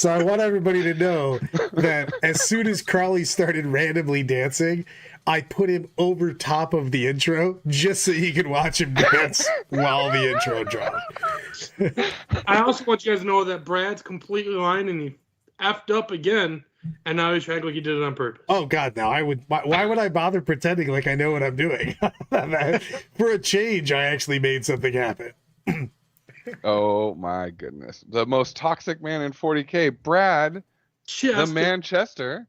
So I want everybody to know that as soon as Crawley started randomly dancing, I put him over top of the intro just so you could watch him dance while the intro dropped. I also want you guys to know that Brad's completely lying and he effed up again, and now he's trying like he did it on purpose. Oh God, no! Why would I bother pretending like I know what I'm doing? For a change, I actually made something happen. Oh my goodness! The most toxic man in 40K, Brad, the Manchester.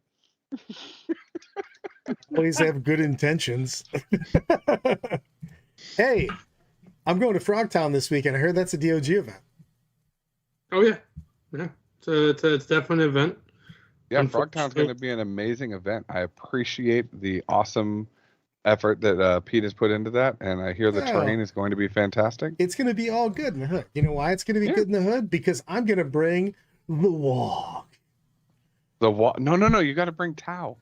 Always have good intentions. Hey, I'm going to Frogtown this weekend. I heard that's a DOG event. Oh yeah, yeah. It's definitely an event. Yeah, Frogtown's going to be an amazing event. I appreciate the awesome effort that Pete has put into that, and I hear the terrain is going to be fantastic. It's going to be all good in the hood. You know why it's going to be good in the hood? Because I'm going to bring the wog. The wog? No. You got to bring Tau.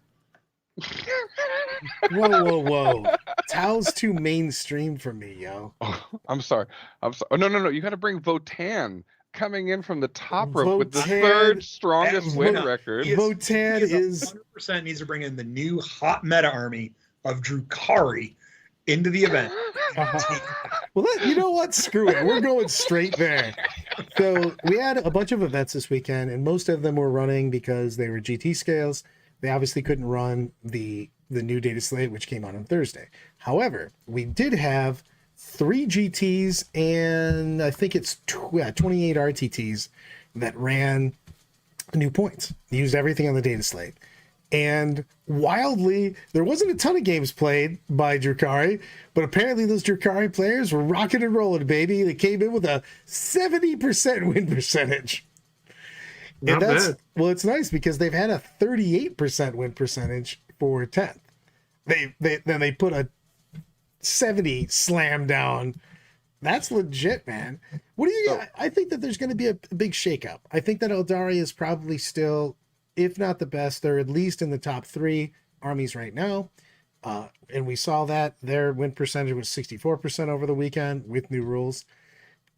Whoa. Tau's too mainstream for me, yo. Oh, I'm sorry. Oh, no. You got to bring Votan. Coming in from the top rope with the third strongest win record. Votan is 100% needs to bring in the new hot meta army of Drukhari into the event. Well, you know what? Screw it. We're going straight there. So we had a bunch of events this weekend, and most of them were running because they were GT scales. They obviously couldn't run the new data slate, which came out on Thursday. However, we did have 3 GTs and I think it's 28 RTTs that ran new points. Used everything on the data slate. And wildly, there wasn't a ton of games played by Drukhari, but apparently those Drukhari players were rocking and rolling, baby. They came in with a 70% win percentage. Not bad. Well, it's nice because they've had a 38% win percentage for 10th. They put a 70 slam down. That's legit, man. What do you I think that there's going to be a big shakeup. I think that Eldar is probably still, if not the best, they're at least in the top 3 armies right now. And we saw that their win percentage was 64% over the weekend with new rules.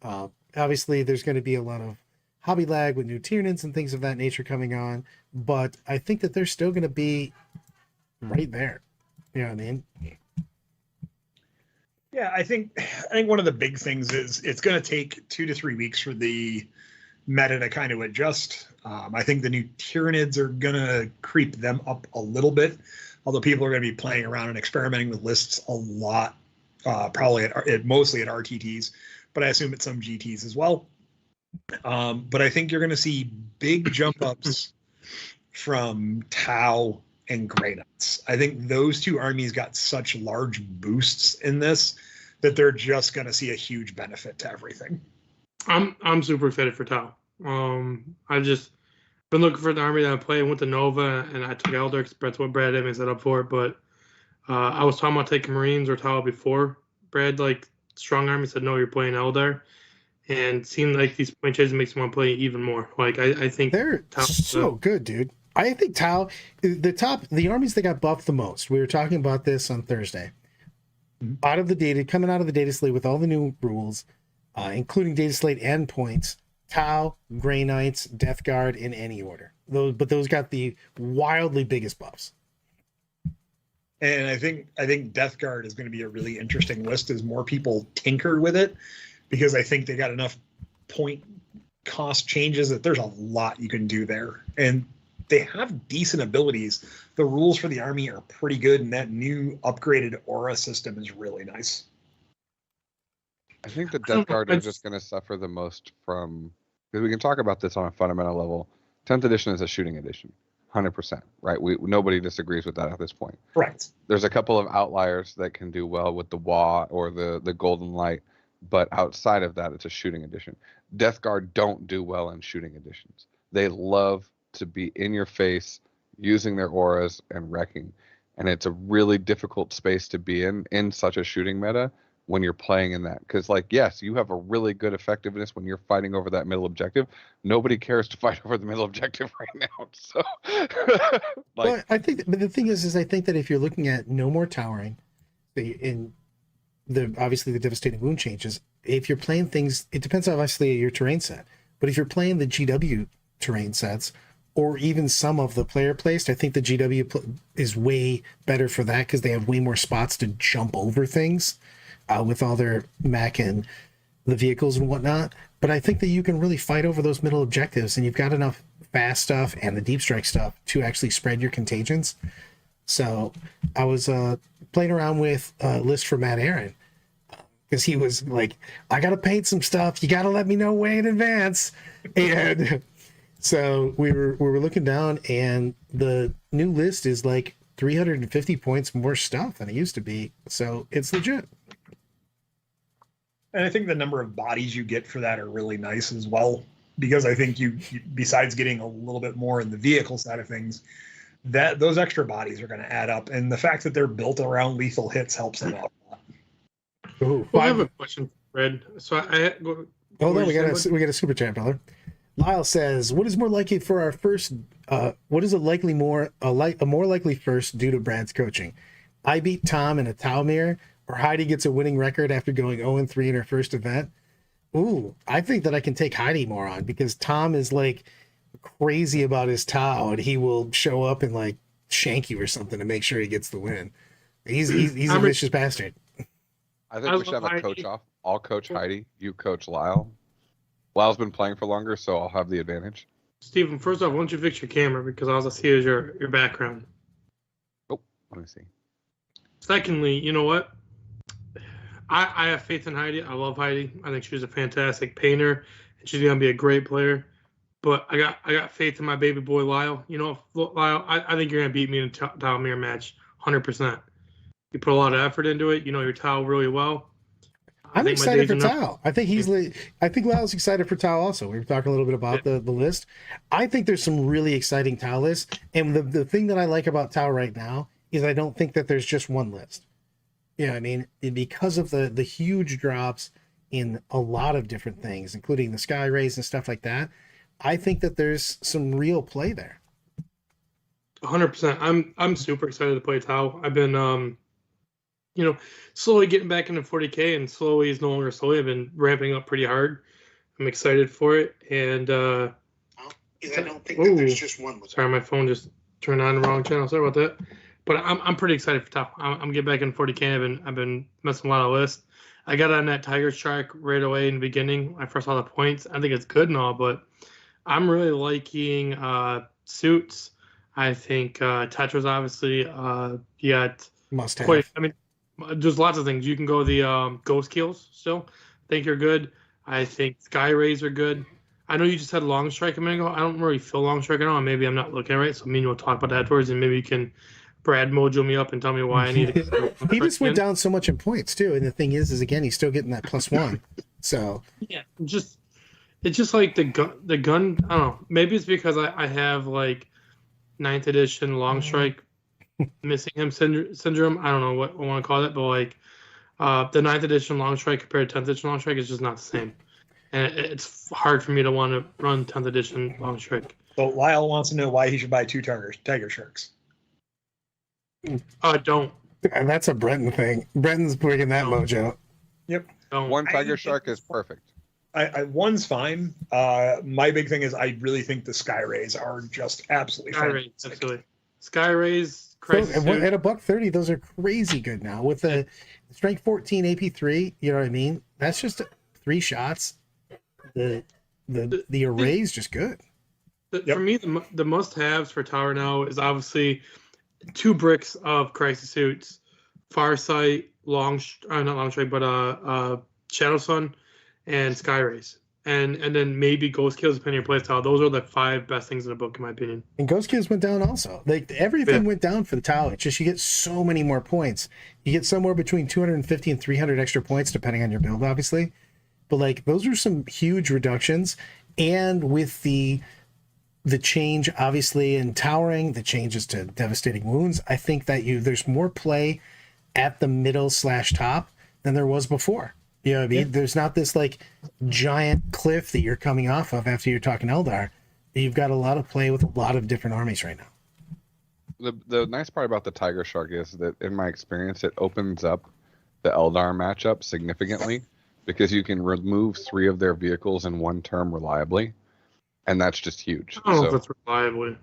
Obviously, there's going to be a lot of hobby lag with new Tyranids and things of that nature coming on, but I think that they're still going to be right there. You know what I mean? Yeah, I think one of the big things is it's going to take 2 to 3 weeks for the meta to kind of adjust. I think the new Tyranids are going to creep them up a little bit, although people are going to be playing around and experimenting with lists a lot, probably mostly at RTTs, but I assume at some GTs as well. But I think you're going to see big jump ups from Tau and Grey Knights. I think those 2 armies got such large boosts in this that they're just going to see a huge benefit to everything. I'm super excited for Tau. I've just been looking for the army that I play. I went to Nova and I took Eldar. That's what Brad had me set up for. But I was talking about taking Marines or Tau before. Brad, like strong army, said no, you're playing Eldar. And it seemed like these point changes makes me want to play even more. Like I think they're so good, dude. I think Tau, the armies that got buffed the most. We were talking about this on Thursday. Coming out of the data slate with all the new rules, including data slate endpoints, Tau, Grey Knights, Death Guard in any order. Those got the wildly biggest buffs. And I think Death Guard is going to be a really interesting list as more people tinker with it, because I think they got enough point cost changes that there's a lot you can do there. And they have decent abilities. The rules for the army are pretty good, and that new upgraded aura system is really nice. I think the Death Guard are just going to suffer the most from, because we can talk about this on a fundamental level. 10th edition is a shooting edition, 100%, right? Nobody disagrees with that at this point. Right. There's a couple of outliers that can do well with the Wa or the Golden Light, but outside of that, it's a shooting edition. Death Guard don't do well in shooting editions. They love to be in your face, using their auras and wrecking. And it's a really difficult space to be in such a shooting meta when you're playing in that. Because, like, yes, you have a really good effectiveness when you're fighting over that middle objective. Nobody cares to fight over the middle objective right now. So, well, I think, but the thing is I think that if you're looking at no more towering, in obviously the devastating wound changes, if you're playing things, it depends obviously on your terrain set. But if you're playing the GW terrain sets, or even some of the player placed. I think the GW is way better for that because they have way more spots to jump over things with all their mech and the vehicles and whatnot. But I think that you can really fight over those middle objectives, and you've got enough fast stuff and the deep strike stuff to actually spread your contagions. So I was playing around with a list for Matt Aaron because he was like, I got to paint some stuff. You got to let me know way in advance. And so we were looking down, and the new list is like 350 points more stuff than it used to be. So it's legit. And I think the number of bodies you get for that are really nice as well, because I think you besides getting a little bit more in the vehicle side of things, that those extra bodies are going to add up, and the fact that they're built around lethal hits helps them out a lot. Ooh, Well, I have a question for Fred. So hold on, we got a super chat, brother. Lyle says, "What is more likely for our first? What is a more likely first due to Brad's coaching? I beat Tom in a Tau mirror, or Heidi gets a winning record after going 0-3 in her first event." Ooh, I think that I can take Heidi more on because Tom is like crazy about his Tau, and he will show up and like shank you or something to make sure he gets the win. He's a vicious bastard. I think we should have a coach off. I'll coach Heidi. You coach Lyle. Lyle's been playing for longer, so I'll have the advantage. Steven, first off, why don't you fix your camera because all I see is your background. Oh, let me see. Secondly, you know what? I have faith in Heidi. I love Heidi. I think she's a fantastic painter, and she's gonna be a great player. But I got faith in my baby boy Lyle. You know, Lyle, I think you're gonna beat me in a Tau mirror match, 100%. You put a lot of effort into it. You know your Tau really well. I'm excited for Tau. I think Lyle's excited for Tau also. We were talking a little bit about the list. I think there's some really exciting Tau lists. And the thing that I like about Tau right now is I don't think that there's just one list. You know what I mean? Because of the huge drops in a lot of different things, including the sky rays and stuff like that, I think that there's some real play there. 100%. I'm super excited to play Tau. I've been slowly getting back into 40K, and slowly is no longer slowly. I've been ramping up pretty hard. I'm excited for it, and I don't think that there's just one. Sorry, my phone just turned on the wrong channel. Sorry about that. But I'm pretty excited for Tau. I'm getting back in 40K. I've been messing a lot of lists. I got on that Tiger Shark right away in the beginning. I first saw the points. I think it's good and all, but I'm really liking suits. I think Tetra's obviously you got must have. There's lots of things. You can go the ghost kills still. I think you're good. I think sky rays are good. I know you just had long strike a minute ago. I don't really feel long strike at all. Maybe I'm not looking at it right. So me and you'll talk about that afterwards, and maybe you can Brad mojo me up and tell me why I need to. He just went down so much in points too. And the thing is again, he's still getting that +1. So yeah, it's just like the gun. I don't know. Maybe it's because I have like 9th edition long strike missing him syndrome. I don't know what I want to call it, but like the 9th edition long strike compared to 10th edition long strike is just not the same, and it's hard for me to want to run 10th edition long strike. So Lyle wants to know why he should buy 2 Tiger Sharks. Don't. And that's a Brenton thing. Brenton's bringing that mojo. Yep. Don't. One Tiger Shark is perfect. One's fine. My big thing is I really think the Sky Rays are just absolutely Sky Rays, absolutely. Sky Rays, crazy. So, at $130, those are crazy good now. With the strength 14 AP3, you know what I mean? That's just 3 shots. The array is just good. For me, the must-haves for Tower now is obviously 2 bricks of crisis suits, Farsight, not long strike, but Shadow Sun, and Sky Rays, and then maybe Ghost Kills depending on your playstyle. Those are the 5 best things in the book, in my opinion. And Ghost Kills went down also. Like everything went down for the Tau. It's just you get so many more points. You get somewhere between 250 and 300 extra points depending on your build, obviously. But like those are some huge reductions, and with the change obviously in towering, the changes to devastating wounds, I think that there's more play at the middle/top than there was before. You know what I mean? Yeah. There's not this like giant cliff that you're coming off of after you're talking Eldar. You've got a lot of play with a lot of different armies right now. The nice part about the Tiger Shark is that in my experience, it opens up the Eldar matchup significantly because you can remove 3 of their vehicles in one turn reliably. and that's just huge. I don't know if So that's reliably.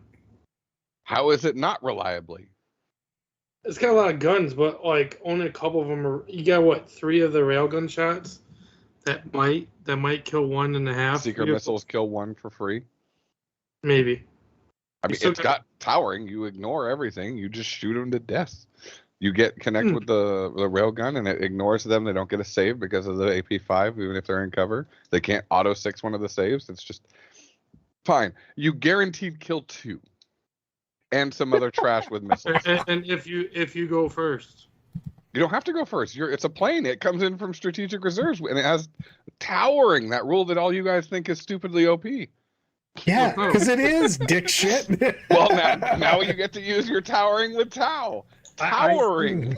how is it not reliably? It's got a lot of guns, but like only a couple of them are. You got what? 3 of the railgun shots that might kill 1.5. Secret missiles kill one for free. Maybe. I mean, it's got towering. You ignore everything. You just shoot them to death. You connect with the railgun, and it ignores them. They don't get a save because of the AP5, even if they're in cover. They can't auto 6 one of the saves. It's just fine. You guaranteed kill 2, and some other trash with missiles. And if you go first, you don't have to go first. It's a plane. It comes in from strategic reserves, and it has towering. That rule that all you guys think is stupidly OP. Yeah, because it is dick shit. Well, now you get to use your towering with Tau. Towering.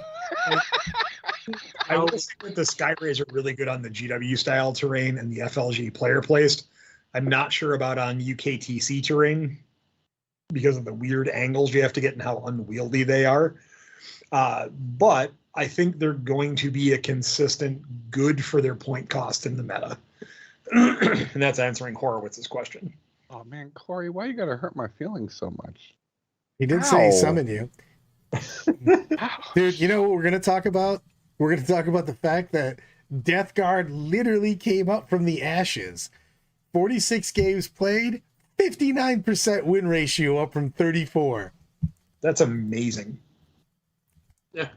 I will say that the Skyrays are really good on the GW style terrain and the FLG player placed. I'm not sure about on UKTC terrain because of the weird angles you have to get and how unwieldy they are. But I think they're going to be a consistent good for their point cost in the meta. And that's answering Horowitz's question. Oh man, Corey, why you gotta hurt my feelings so much? He did say he summoned you. Dude, you know what we're going to talk about? We're going to talk about the fact that Death Guard literally came up from the ashes. 46 games played, 59% win ratio up from 34. That's amazing. yeah.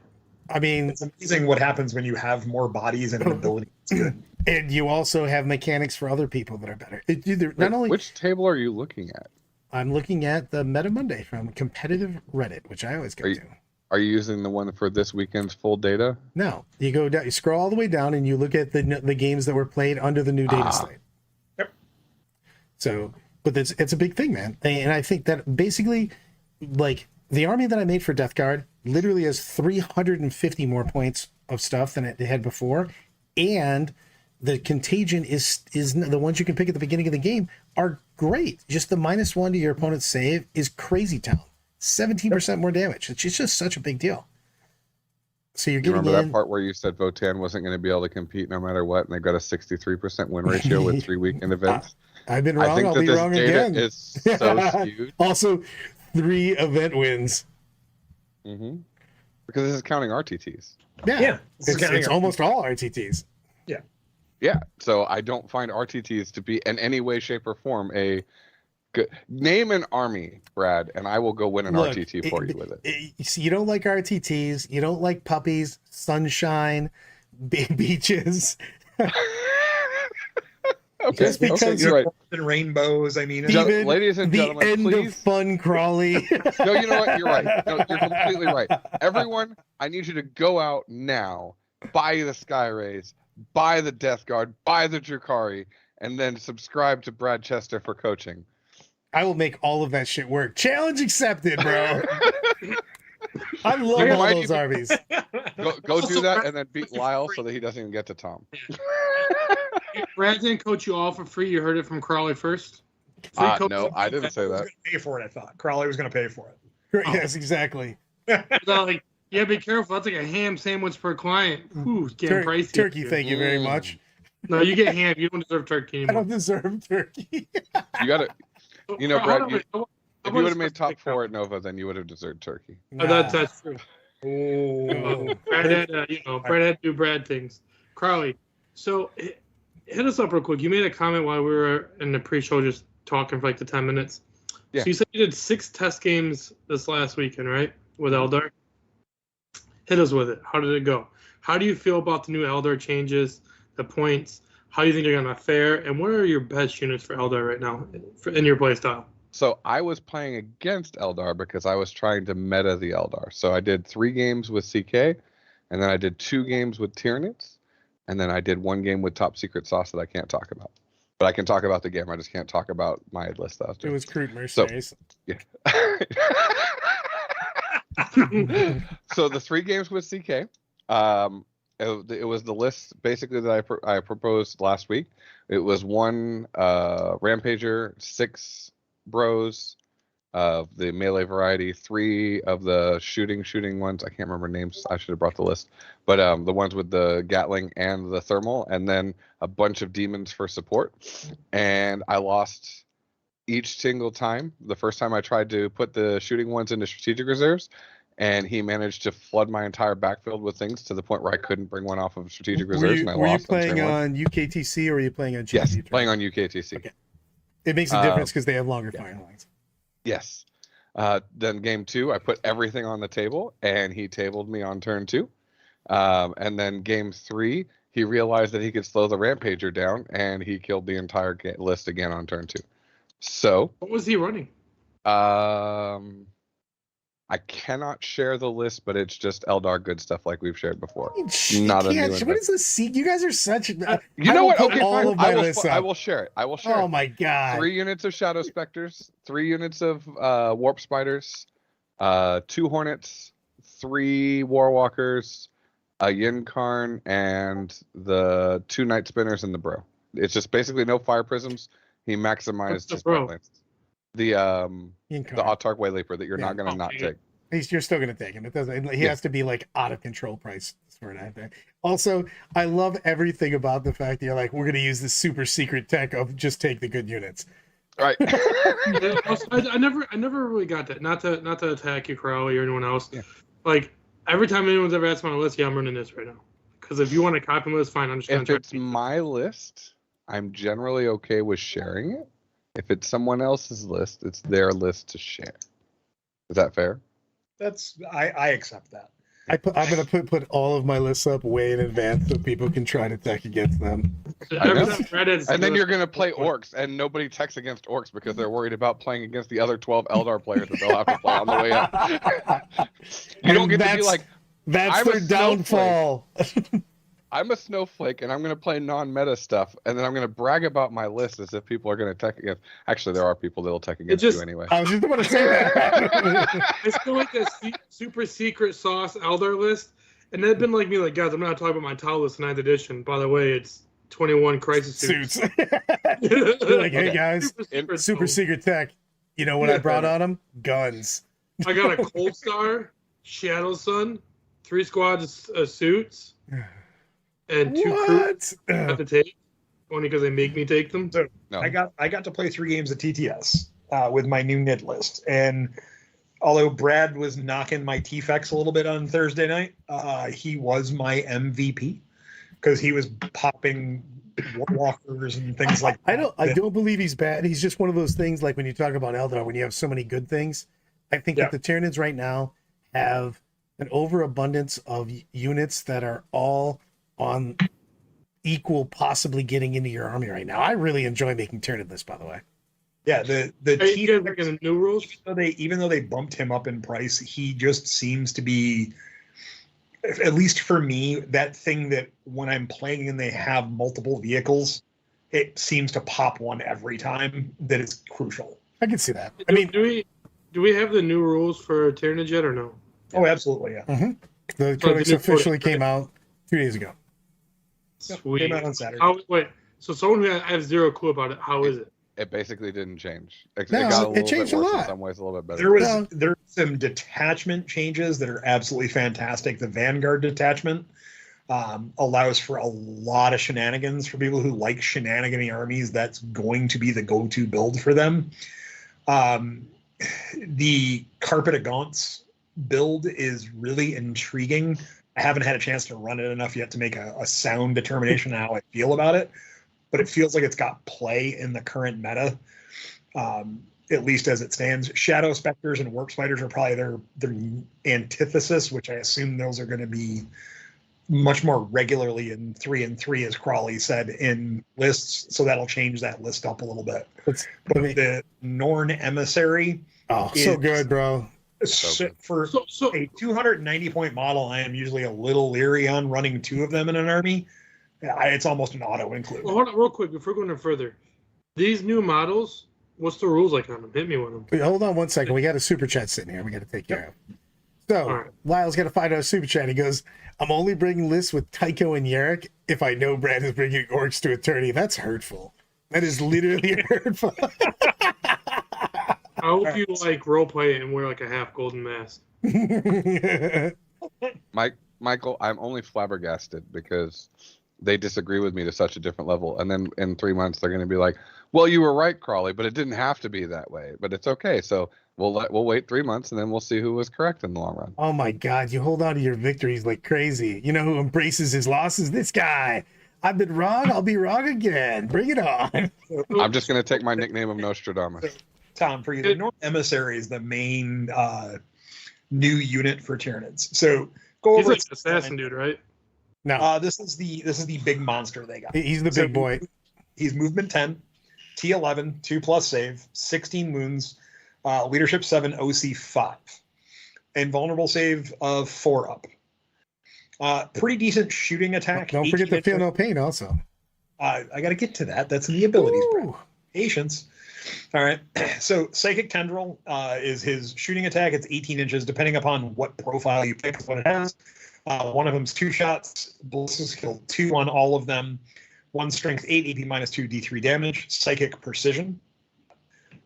I mean, It's amazing what happens when you have more bodies and an ability. It's good. and you also have mechanics for other people that are better. Not only Which table are you looking at? I'm looking at the Meta Monday from Competitive Reddit, which I always go to. Are you using the one for this weekend's full data? No, you go down, you scroll all the way down, and you look at the games that were played under the new data slate. Yep. So, but it's a big thing, man, and I think that basically, like the army that I made for Death Guard literally has 350 more points of stuff than it had before, and the contagion is the ones you can pick at the beginning of the game are great. Just the -1 to your opponent's save is crazy town. 17% more damage. It's just such a big deal. So you're You getting remember in, that part where you said Votan wasn't going to be able to compete no matter what, and they got a 63% win ratio with 3 weekend events? I've been I wrong. think I'll that be this wrong data again. is so skewed. Also, 3 event wins. Mm-hmm. Because this is counting RTTs. Yeah, This is it's almost all RTTs. Yeah, so I don't find RTTs to be in any way, shape, or form a good name an army, Brad, and I will go win an Look, RTT for you with it. So you don't like RTTs. You don't like puppies, sunshine, beaches. Okay, Just because you're right. And rainbows. I mean, Steven, ladies and the gentlemen, end please. of Fun Crawley. No, you know what? You're right. No, you're completely right. Everyone, I need you to go out now, buy the Skyrays, buy the Death Guard, buy the Drukari, and then subscribe to Brad Chester for coaching. I will make all of that shit work. Challenge accepted, bro. I love You all might those even- armies. Go do that and then beat Lyle so that he doesn't even get to Tom. Brad didn't coach you all for free. You heard it from Crawley first. Free coach- No, I didn't say that. Pay for it. I thought Crowley was going to pay for it. Great, yes, exactly. Like, yeah, be careful. That's like a ham sandwich per client. Ooh, it's getting pricey. Turkey, thank you very much. No, you get ham. You don't deserve turkey I anymore. don't deserve turkey. You got to. You know, Brad, if you would have made top specific 4 at Nova, then you would have deserved turkey. That's true. Oh, Brad had, Brad had to do Brad things. Crowley, so hit us up real quick. You made a comment while we were in the pre-show just talking for like the 10 minutes. Yeah. So you said you did 6 test games this last weekend, right? With Eldar? Hit us with it. How did it go? How do you feel about the new Eldar changes, the points? How do you think they're going to fare? And what are your best units for Eldar right now in your playstyle? So I was playing against Eldar because I was trying to meta the Eldar. So I did 3 games with CK, and then I did 2 games with Tyranids, and then I did 1 game with Top Secret Sauce that I can't talk about. But I can talk about the game. I just can't talk about my list that I was It doing. was crude mercenaries. Yeah. So the 3 games with CK, it was the list basically that I proposed last week. It was 1 Rampager, 6 Bros of the melee variety, 3 of the shooting ones. I can't remember names. I should have brought the list. But the ones with the Gatling and the thermal, and then a bunch of demons for support. And I lost each single time. The first time I tried to put the shooting ones into strategic reserves, and he managed to flood my entire backfield with things to the point where I couldn't bring one off of strategic reserves, and I Were you lost on turn playing one. on UKTC or were you playing on GPU? Yes, playing on UKTC. Okay. It makes a difference because they have longer firing lines. Yes. Then game 2, I put everything on the table, and he tabled me on turn 2. And then game 3, he realized that he could slow the Rampager down, and he killed the entire list again on turn 2. So, What was he running? I cannot share the list, but it's just Eldar good stuff like we've shared before. You Not a can't- new what is this? You guys are such. You I know will what? put Okay, all fine. of my lists I up. will share it. I will share Oh it. my god! 3 units of Shadow Specters, 3 units of Warp Spiders, 2 Hornets, 3 Warwalkers, a Yin-Karn, and the 2 Night Spinners and the Bro. It's just basically no Fire Prisms. He What's maximized the his Bro? point the Yin-Karn. Autark Wayleaper that you're Yeah. not going to not Okay. take. You're still going to take him. It doesn't. He Yeah. has to be like out of control price for it. I think. Also, I love everything about the fact that you're like, we're going to use this super secret tech of just take the good units. Right. Yeah, also, I never really got that. Not to attack you, Crowley, or anyone else. Yeah. Like every time anyone's ever asked me on a list, yeah, I'm running this right now. Because if you want to copy my list, fine. I'm just gonna If try. it's my list, I'm generally okay with sharing it. If it's someone else's list, it's their list to share. Is that fair? I accept that. I'm going to put all of my lists up way in advance so people can try to tech against them. I Every know. time Brad has And then goes- you're going to play orcs, and nobody techs against orcs because they're worried about playing against the other 12 Eldar players that they'll have to play on the way up. You don't get to be like, That's I'm a their downfall. I'm a snowflake, and I'm going to play non-meta stuff, and then I'm going to brag about my list as if people are going to tech against. Actually, there are people that will tech against just- you anyway. I was just about to say that. I still like that super secret sauce Eldar list, and that'd been like me, like guys, I'm not talking about my Tau list 9th edition. By the way, it's 21 crisis suits. Suits. You're like, hey Okay. guys, Super super sauce. secret tech. You know what I brought on them? Guns. I got a Cold Star, Shadow Sun, 3 squads of suits, and 2 crew What? I have to take. Only because they make me take them. No. I got to play 3 games of TTS with my new NID list, and although Brad was knocking my TFX a little bit on Thursday night, he was my MVP because he was popping Warwalkers and things like that. I don't believe he's bad. He's just one of those things like when you talk about Eldar, when you have so many good things. I think that the Tyranids right now have an overabundance of units that are all on equal, possibly getting into your army right now. I really enjoy making Tyranid lists, by the way. Yeah, the Are you guys TFX, looking at new rules? even though they bumped him up in price, he just seems to be, at least for me, that thing that when I'm playing and they have multiple vehicles, it seems to pop one every time that is crucial. I can see that. I mean, do we have the new rules for Tyranid yet or no? Oh, absolutely, yeah. the So codex the new officially codex, came out 2 days ago. Yep, Sweet. came out on Saturday. Wait, so someone who has zero clue about it, how is it? It basically didn't change. It No, got a it little changed bit a worse lot. in some ways, a little bit better. There's some detachment changes that are absolutely fantastic. The Vanguard detachment allows for a lot of shenanigans for people who like shenanigan armies. That's going to be the go-to build for them. The Carpet of Gaunts build is really intriguing. I haven't had a chance to run it enough yet to make a sound determination on how I feel about it, but it feels like it's got play in the current meta, at least as it stands. Shadow Specters and Warp Spiders are probably their antithesis, which I assume those are going to be much more regularly in 3 and 3, as Crawley said, in lists, so that'll change that list up a little bit. Let's- But let me- the Norn Emissary, oh, so is- good, bro. So good. for So a 290 point model, I am usually a little leery on running 2 of them in an army. It's almost an auto include. well, hold on real quick before going no further. These new models, what's the rules like on them? Hit me with them. Wait, hold on one second. We got a super chat sitting here. We got to take care of. So All right. Lyle's got to find out a super chat. He goes, "I'm only bringing lists with Tycho and Yarrick if I know Brad is bringing orcs to attorney." That's hurtful. That is literally hurtful. I hope you like role play it and wear like a half golden mask. Michael, I'm only flabbergasted because they disagree with me to such a different level. And then in 3 months, they're going to be like, well, you were right, Crawley, but it didn't have to be that way. But it's okay. So we'll wait 3 months and then we'll see who was correct in the long run. Oh my God, you hold on to your victories like crazy. You know who embraces his losses? This guy. I've been wrong. I'll be wrong again. Bring it on. I'm just going to take my nickname of Nostradamus. Tom, for you, the North Emissary is the main new unit for Tyranids. So go He's over like the assassin dude, right? No, this is the big monster they got. he's the big boy. He's movement 10, T11, 2+ save, 16 wounds, leadership 7, OC 5, invulnerable save of 4 up. Pretty decent shooting attack. Don't forget to feel no pain also. I got to get to that. That's in the abilities, Brett. Ooh. Patience. All right. So Psychic Tendril is his shooting attack. It's 18 inches, depending upon what profile you pick, what it has. One of them's 2 shots. Ballistic skill 2 on all of them. 1 strength 8, AP -2, D3 damage. Psychic Precision.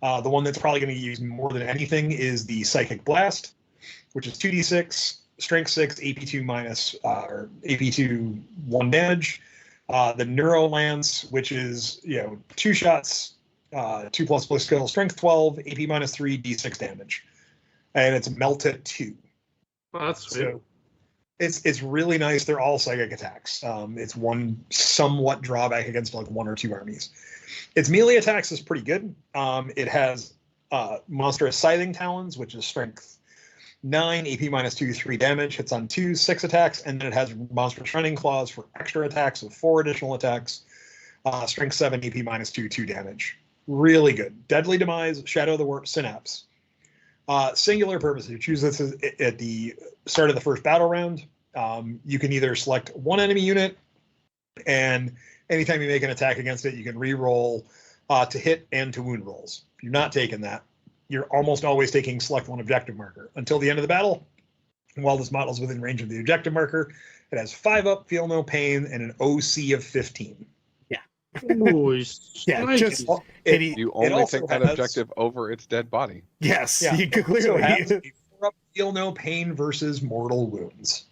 The one that's probably going to use more than anything is the Psychic Blast, which is 2d6, strength 6, AP2 minus, or AP2 1 damage. The Neuro Lance, which is 2 shots, 2+ bliss skill, strength 12, AP -3, D6 damage, and it's melt at 2. Oh, that's sweet. So it's really nice. They're all psychic attacks. It's one somewhat drawback against like 1 or 2 armies. Its melee attacks is pretty good. It has monstrous scything talons, which is strength 9, AP -2, 3 damage, hits on 2, 6 attacks, and then it has monstrous running claws for extra attacks with 4 additional attacks. Strength 7, AP -2, 2 damage. Really good. Deadly Demise, Shadow of the Warp, Synapse. Singular purpose. You choose this at the start of the first battle round. You can either select one enemy unit, and anytime you make an attack against it, you can re-roll to hit and to wound rolls. If you're not taking that, you're almost always taking select one objective marker until the end of the battle. While this model is within range of the objective marker, it has 5 up, feel no pain, and an OC of 15. Ooh, Yeah, just You only take that objective over its dead body. yes, Yeah, you it also clearly. has a 4 up, feel no pain versus mortal wounds.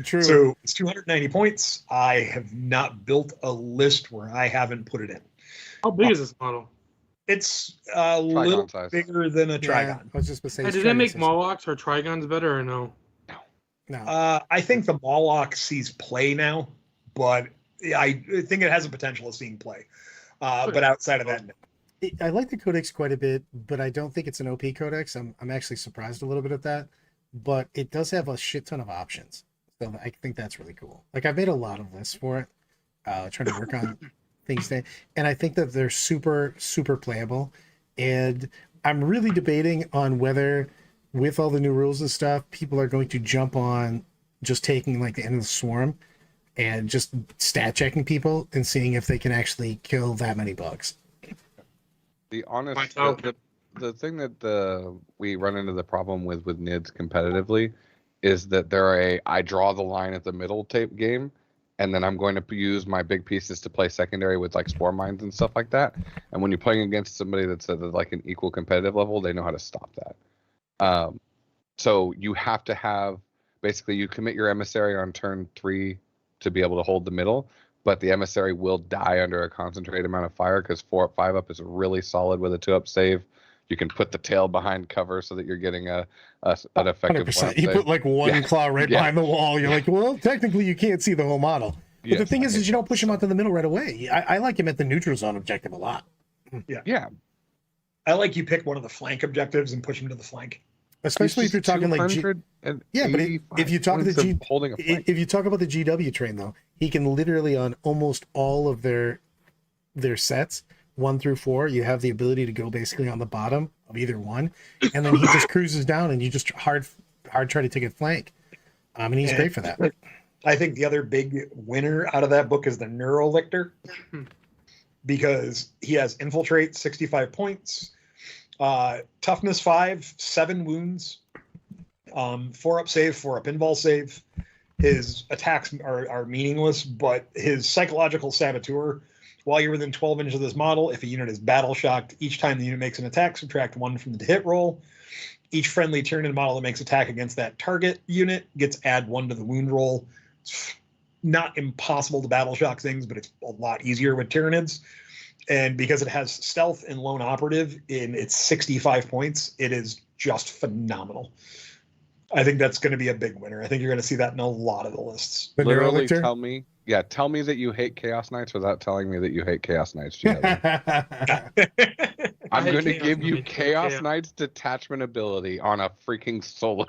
True. So it's 290 points. I have not built a list where I haven't put it in. How big is this model? It's a little size. bigger than a Yeah, Trigon. I was just gonna say. Hey, it's did they make Trigon Molochs or Trigons better or no? No. I think the Moloch sees play now, but I think it has a potential of seeing play. But outside of that, no. I like the codex quite a bit, but I don't think it's an OP codex. I'm actually surprised a little bit at that, but it does have a shit ton of options. So I think that's really cool. Like I've made a lot of lists for it, trying to work on things there, and I think that they're super playable. And I'm really debating on whether, with all the new rules and stuff, people are going to jump on just taking like the end of the swarm and just stat checking people and seeing if they can actually kill that many bugs. The honest, Myself. the thing that we run into the problem with NIDS competitively is that I draw the line at the middle tape game, and then I'm going to use my big pieces to play secondary with like spore mines and stuff like that. And when you're playing against somebody that's at like an equal competitive level, they know how to stop that. So you have to have, basically you commit your emissary on turn 3 to be able to hold the middle, but the emissary will die under a concentrated amount of fire because 4 up, 5 up is really solid with a 2 up save. You can put the tail behind cover so that you're getting an effective 100%. You put like one claw right behind the wall. You're like, well, technically you can't see the whole model. But the thing is you don't push him out to the middle right away. I like him at the neutral zone objective a lot. Yeah. I like you pick one of the flank objectives and push him to the flank. Especially if you're talking like but if you talk if you talk about the GW train though, he can literally on almost all of their sets 1 through 4, you have the ability to go basically on the bottom of either one, and then he just cruises down and you just hard try to take a flank. And he's great for that. I think the other big winner out of that book is the Neurolictor, because he has infiltrate 65 points, toughness 5, 7 wounds, 4 up save, 4 up invul save. His attacks are meaningless, but his psychological saboteur, while you're within 12 inches of this model, if a unit is battle shocked, each time the unit makes an attack, subtract 1 from the hit roll. Each friendly Tyranid model that makes attack against that target unit gets add 1 to the wound roll. not impossible to battle shock things, but it's a lot easier with Tyranids. And because it has stealth and lone operative in its 65 points, it is just phenomenal. I think that's going to be a big winner. I think you're going to see that in a lot of the lists. The Literally Neurolictor? tell me that you hate Chaos Knights without telling me that you hate Chaos Knights. GW. I'm hate going to Chaos give you Knights. Chaos Chaos. Knight's detachment ability on a freaking solo.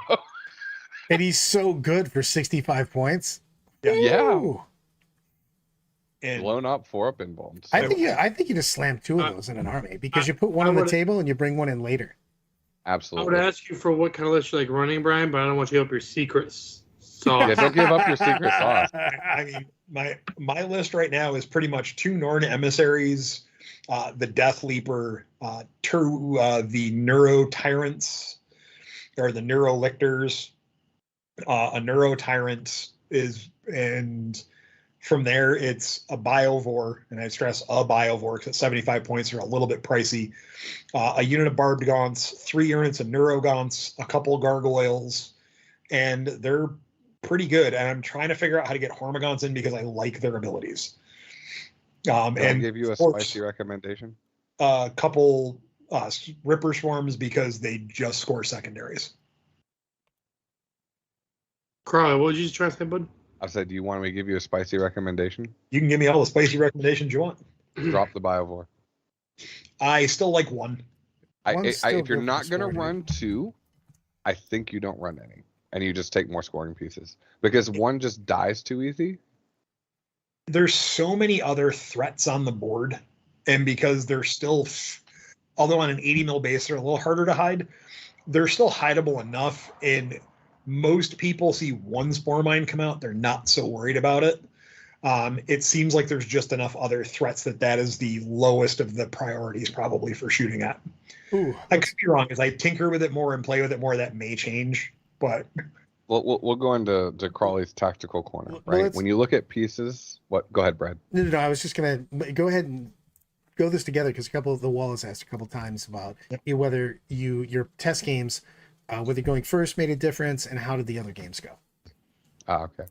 And he's so good for 65 points. Yeah. Ooh. And Blown up 4-up in bombs. I think you just slam two of those in an army because you put one I on the would- table and you bring one in later. I Absolutely. would ask you for what kind of list you like running, Brian, but I don't want you to up your secrets. So Yeah, don't give up your secret sauce. I mean, my list right now is pretty much 2 Norn emissaries, the Death Leaper, the Neuro Tyrants, or the Neuro Lictors, a Neuro Tyrant and from there it's a Biovore, and I stress a Biovore because 75 points are a little bit pricey. A unit of Barbed Gaunts, 3 units of Neuro Gaunts, a couple Gargoyles, and they're pretty good. And I'm trying to figure out how to get Hormagaunts in because I like their abilities. I'll And give you a of course, spicy recommendation. a couple Ripper Swarms because they just score secondaries. Carly, what did you just try to say, bud? I said, do you want me to give you a spicy recommendation? You can give me all the spicy recommendations you want. Drop the Biovore. I still like 1. One's still If you're good for not going to scoring. run 2, I think you don't run any. And you just take more scoring pieces. Because 1 just dies too easy. There's so many other threats on the board, and because they're still, although on an 80 mil base they're a little harder to hide, they're still hideable enough. And most people see 1 Spore Mine come out, they're not so worried about it. It seems like there's just enough other threats that is the lowest of the priorities probably for shooting at. Ooh, I could be wrong. As I tinker with it more and play with it more, that may change. But We'll go into Crawley's tactical corner, Well, right? let's- When you look at pieces, go ahead, Brad. no, I was just going to go ahead and go this together because a couple of the wall has asked a couple times about whether your test games, whether going first made a difference and how did the other games go? Okay.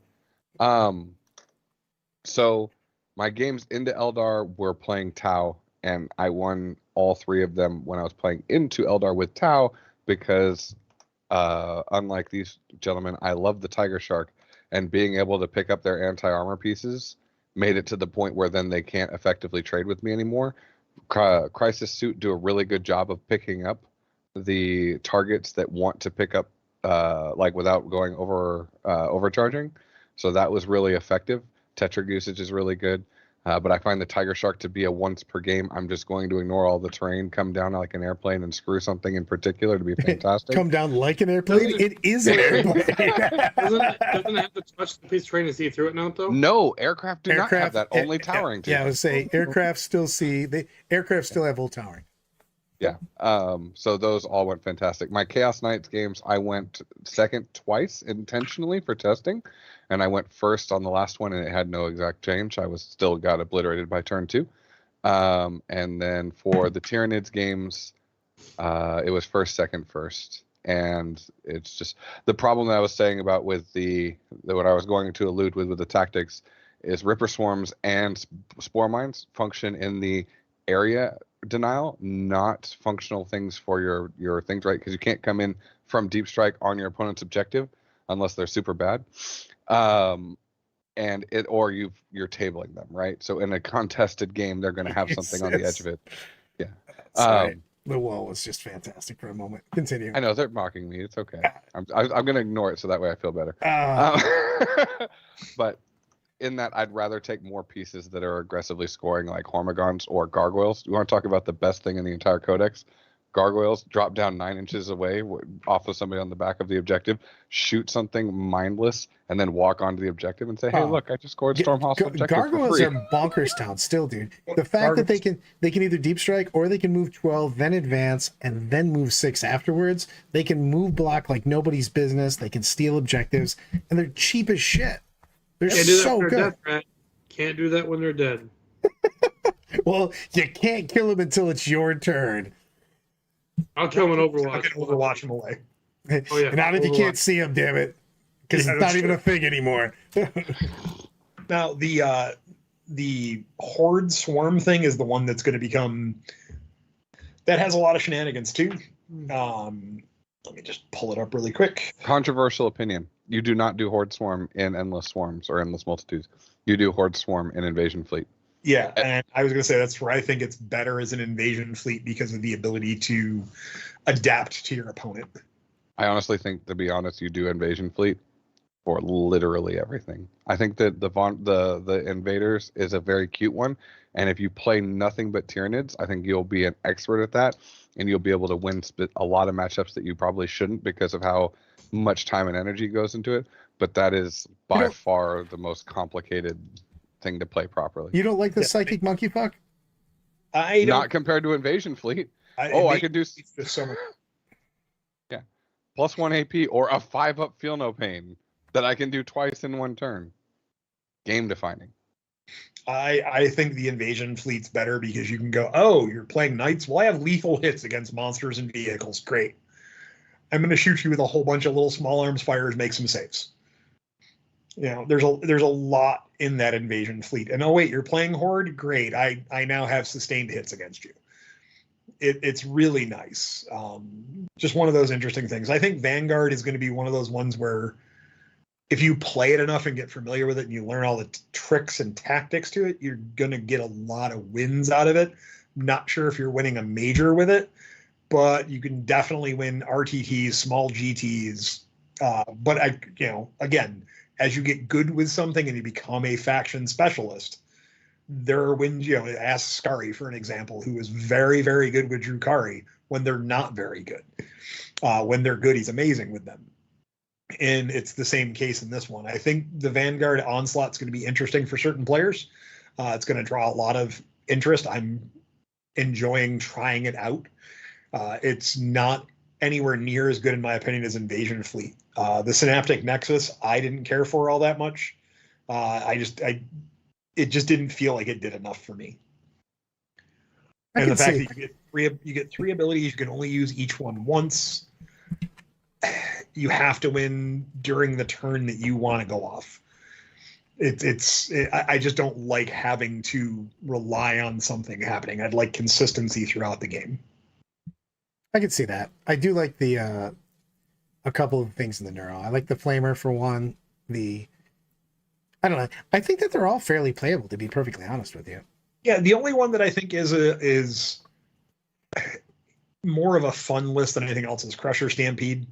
So my games into Eldar were playing Tau, and I won all 3 of them when I was playing into Eldar with Tau because unlike these gentlemen, I love the Tiger Shark, and being able to pick up their anti-armor pieces made it to the point where then they can't effectively trade with me anymore. Crisis Suit do a really good job of picking up the targets that want to pick up without going overcharging. So that was really effective. Tetrag usage is really good. But I find the Tiger Shark to be a once per game. I'm just going to ignore all the terrain, come down like an airplane, and screw something in particular to be fantastic. Come down like an airplane? Doesn't It is an airplane. Doesn't it have to touch the piece of terrain to see through it now, though? No, aircraft do not have that. Only towering do. Yeah, I would say aircraft still aircraft still have full towering. Yeah. So those all went fantastic. My Chaos Knights games, I went second twice intentionally for testing, and I went first on the last one, and it had no exact change. I was still got obliterated by turn 2. And then for the Tyranids games, it was first, second, first. And it's just the problem that I was saying about with what I was going to allude with the tactics is Ripper Swarms and Spore Mines function in the area denial, not functional things for your things, right? Because you can't come in from deep strike on your opponent's objective unless they're super bad. And you're tabling them, right? So in a contested game, they're going to have something on the edge of it. Yeah. Sorry, the wall was just fantastic for a moment. Continue. I know they're mocking me. It's okay. I'm going to ignore it so that way I feel better. But in that, I'd rather take more pieces that are aggressively scoring, like Hormagaunts or Gargoyles. You want to talk about the best thing in the entire codex? Gargoyles drop down 9 inches away off of somebody on the back of the objective, shoot something mindless, and then walk onto the objective and say, "Hey, look, I just scored Storm Hostile objective Gargoyles for free." are bonkers town still, dude. The fact that they can either deep strike or they can move 12, then advance, and then move 6 afterwards. They can move block like nobody's business. They can steal objectives, and they're cheap as shit. They're Can't do that so when they're good. dead, Brad. Can't do that when they're dead. Well, you can't kill them until it's your turn. I'll kill him in I Overwatch. can Overwatch him away. Oh, yeah. Not if you Overwatch. can't see them, damn it. Because Yeah, it's not that's even true. a thing anymore. Now the horde swarm thing is the one that's going to become that has a lot of shenanigans too. Let me just pull it up really quick. Controversial opinion. You do not do horde swarm in endless swarms or endless multitudes. You do horde swarm in invasion fleet. Yeah, and I was going to say that's where I think it's better as an invasion fleet because of the ability to adapt to your opponent. I honestly think, to be honest, you do invasion fleet for literally everything. I think that the invaders is a very cute one, and if you play nothing but Tyranids, I think you'll be an expert at that, and you'll be able to win a lot of matchups that you probably shouldn't because of how much time and energy goes into it. But that is by far the most complicated thing to play properly. You don't like the psychic monkey fuck? I don't. Not compared to invasion fleet. I could do so much. Yeah, +1 AP or a 5-up feel no pain that I can do twice in one turn. Game defining. I think the invasion fleet's better because you can go, oh, you're playing knights? Well, I have lethal hits against monsters and vehicles. Great. I'm going to shoot you with a whole bunch of little small arms fires, make some saves. You know, there's a lot in that invasion fleet. And oh wait, you're playing horde? Great. I now have sustained hits against you. It's really nice. Just one of those interesting things. I think Vanguard is going to be one of those ones where if you play it enough and get familiar with it and you learn all the tricks and tactics to it, you're going to get a lot of wins out of it. Not sure if you're winning a major with it, but you can definitely win RTTs, small GTs. But again, as you get good with something and you become a faction specialist, there are wins. Ask Skari for an example, who is very, very good with Drukari when they're not very good. When they're good, he's amazing with them. And it's the same case in this one. I think the Vanguard Onslaught is going to be interesting for certain players. It's going to draw a lot of interest. I'm enjoying trying it out. It's not anywhere near as good, in my opinion, as Invasion Fleet. The Synaptic Nexus, I didn't care for all that much. It just didn't feel like it did enough for me. And the fact that you get three abilities, you can only use each one once. You have to win during the turn that you want to go off. I just don't like having to rely on something happening. I'd like consistency throughout the game. I can see that. I do like the a couple of things in the Neuro. I like the Flamer for one. I don't know. I think that they're all fairly playable, to be perfectly honest with you. Yeah, the only one that I think is more of a fun list than anything else is Crusher Stampede.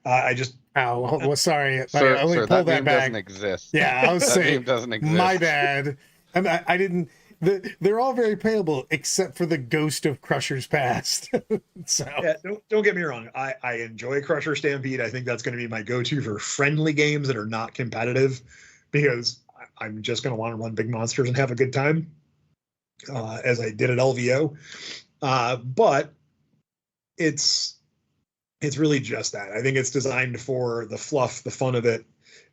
Sorry. Sir, I only pulled that that name back. doesn't exist. Yeah, I was that saying. name doesn't exist. My bad. I didn't. They're all very playable except for the Ghost of Crusher's Past. So yeah, don't get me wrong. I enjoy Crusher Stampede. I think that's going to be my go-to for friendly games that are not competitive, because I'm just going to want to run big monsters and have a good time, as I did at LVO. But it's really just that. I think it's designed for the fluff, the fun of it.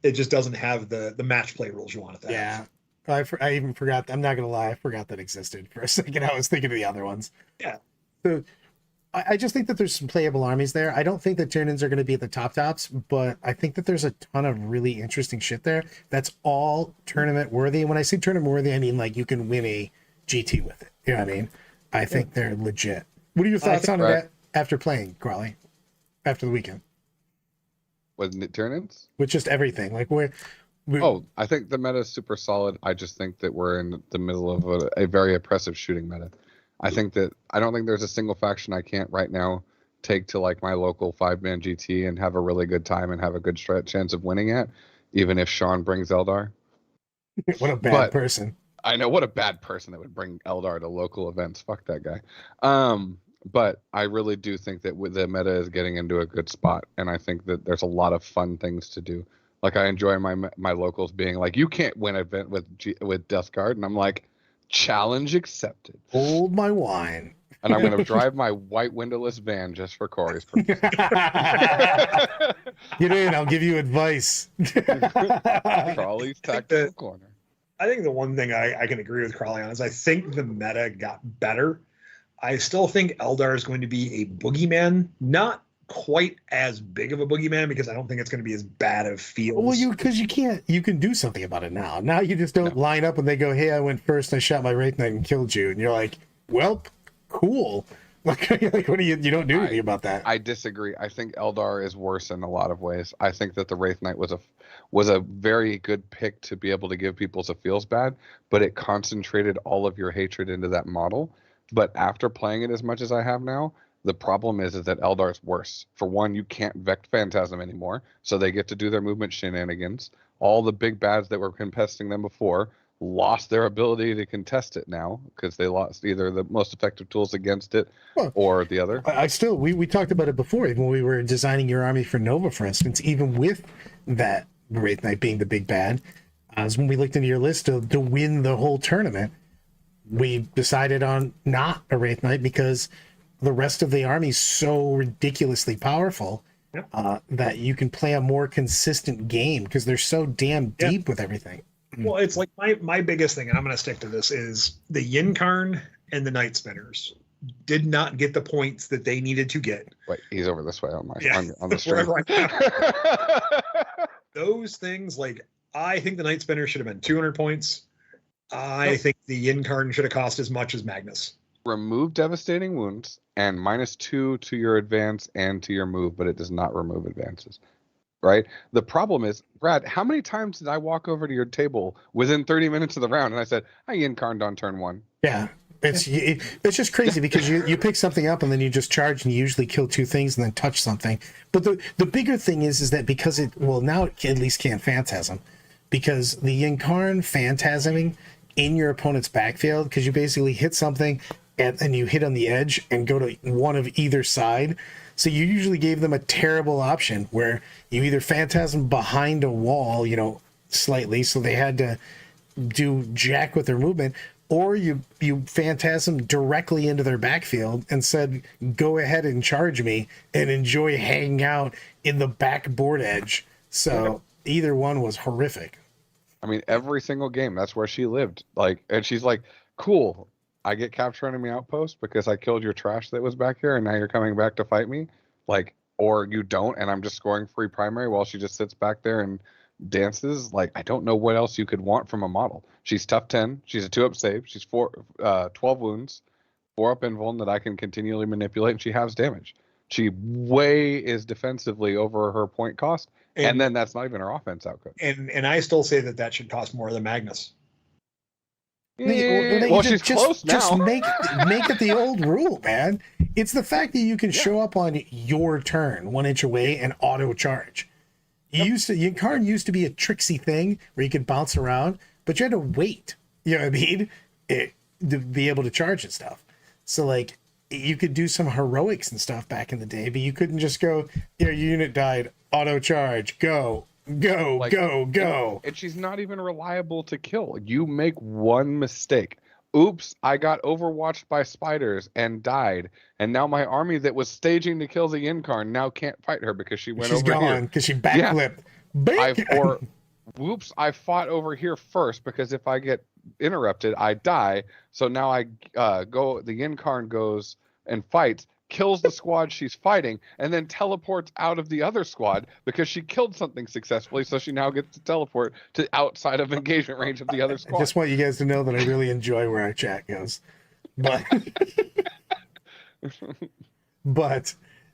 It just doesn't have the match play rules you want it to have. I even forgot. I'm not going to lie. I forgot that existed for a second. I was thinking of the other ones. Yeah. So I just think that there's some playable armies there. I don't think that Tyranids are going to be at the tops, but I think that there's a ton of really interesting shit there that's all tournament worthy. And when I say tournament worthy, I mean like you can win a GT with it. You know what I mean? I think they're legit. What are your thoughts on that after playing, Crawley? After the weekend? With Tyranids? With just everything. Like I think the meta is super solid. I just think that we're in the middle of a very oppressive shooting meta. I don't think there's a single faction I can't right now take to like my local 5-man GT and have a really good time and have a good chance of winning at, even if Sean brings Eldar. What a bad person. I know, what a bad person that would bring Eldar to local events. Fuck that guy. But I really do think that the meta is getting into a good spot, and I think that there's a lot of fun things to do. Like I enjoy my locals being like, you can't win an event with Death Guard, and I'm like, challenge accepted. Hold my wine. And I'm going to drive my white windowless van just for Corey's purpose. Get in, I'll give you advice. Crawley's tactical corner. I think the one thing I can agree with Crawley on is I think the meta got better. I still think Eldar is going to be a boogeyman, not quite as big of a boogeyman because I don't think it's going to be as bad of feels. Well, you can do something about it now. Now you just don't line up and they go, hey, I went first, I shot my Wraith Knight and killed you. And you're like, well, cool. Like what do you don't do anything about that. I disagree. I think Eldar is worse in a lot of ways. I think that the Wraith Knight was a very good pick to be able to give people a feels bad, but it concentrated all of your hatred into that model. But after playing it as much as I have now, the problem is that Eldar's worse. For one, you can't Vect Phantasm anymore, so they get to do their movement shenanigans. All the big bads that were contesting them before lost their ability to contest it now because they lost either the most effective tools against it or the other. We talked about it before, even when we were designing your army for Nova, for instance, even with that Wraith Knight being the big bad, as when we looked into your list to win the whole tournament, we decided on not a Wraith Knight because the rest of the army is so ridiculously powerful that you can play a more consistent game because they're so damn deep with everything. Well, it's like my biggest thing, and I'm going to stick to this, is the Yin Karn and the Night Spinners did not get the points that they needed to get. Wait, he's over this way on the stream. Wherever I am. Those things, like, I think the Night Spinner should have been 200 points. I think the Yin Karn should have cost as much as Magnus. Remove devastating wounds and -2 to your advance and to your move, but it does not remove advances. Right? The problem is, Brad, how many times did I walk over to your table within 30 minutes of the round and I said, I incarned on turn 1? Yeah. It's just crazy because you pick something up and then you just charge and you usually kill 2 things and then touch something. But the bigger thing is that because now it at least can't phantasm, because the Incarn phantasming in your opponent's backfield, because you basically hit something and you hit on the edge and go to one of either side. So you usually gave them a terrible option where you either phantasm behind a wall, slightly, so they had to do jack with their movement, or you phantasm directly into their backfield and said, go ahead and charge me and enjoy hanging out in the backboard edge. So either one was horrific. I mean, every single game, that's where she lived. And she's like, cool, I get capture enemy outpost because I killed your trash that was back here and now you're coming back to fight me. Or you don't, and I'm just scoring free primary while she just sits back there and dances. I don't know what else you could want from a model. She's tough 10. She's a 2-up save. She's 12 wounds, 4-up invuln that I can continually manipulate, and she has damage. She way is defensively over her point cost, and then that's not even her offense output. And I still say that should cost more than Magnus. Yeah. Well, she's close now. Just make it the old rule, man. It's the fact that you can show up on your turn 1 inch away and auto charge. Karn used to be a tricksy thing where you could bounce around, but you had to wait. You know what I mean? To be able to charge and stuff. So you could do some heroics and stuff back in the day, but you couldn't just go, your unit died, auto charge, go. And she's not even reliable to kill. You make one mistake. Oops, I got overwatched by spiders and died. And now my army that was staging to kill the Incarn now can't fight her because she went over here. She's gone because she backflipped. Yeah. Whoops, I fought over here first because if I get interrupted, I die. So now the Incarn goes and fights, kills the squad she's fighting, and then teleports out of the other squad because she killed something successfully, so she now gets to teleport to outside of engagement range of the other squad. I just want you guys to know that I really enjoy where our chat goes. But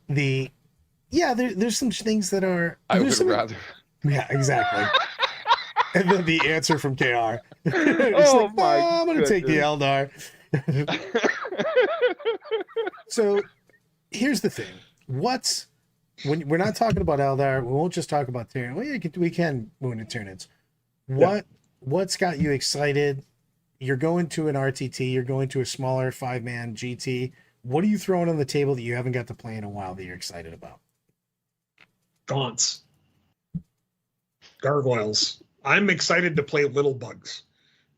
there's some things that are... I would rather... Yeah, exactly. And then the answer from KR. I'm going to take the Eldar. So here's the thing. When we're not talking about Eldar, we won't just talk about Tyranid. Well, we can move into Tyranids. What's got you excited? You're going to an RTT, you're going to a smaller 5-man GT. What are you throwing on the table that you haven't got to play in a while that you're excited about? Gaunts. Gargoyles. I'm excited to play little bugs.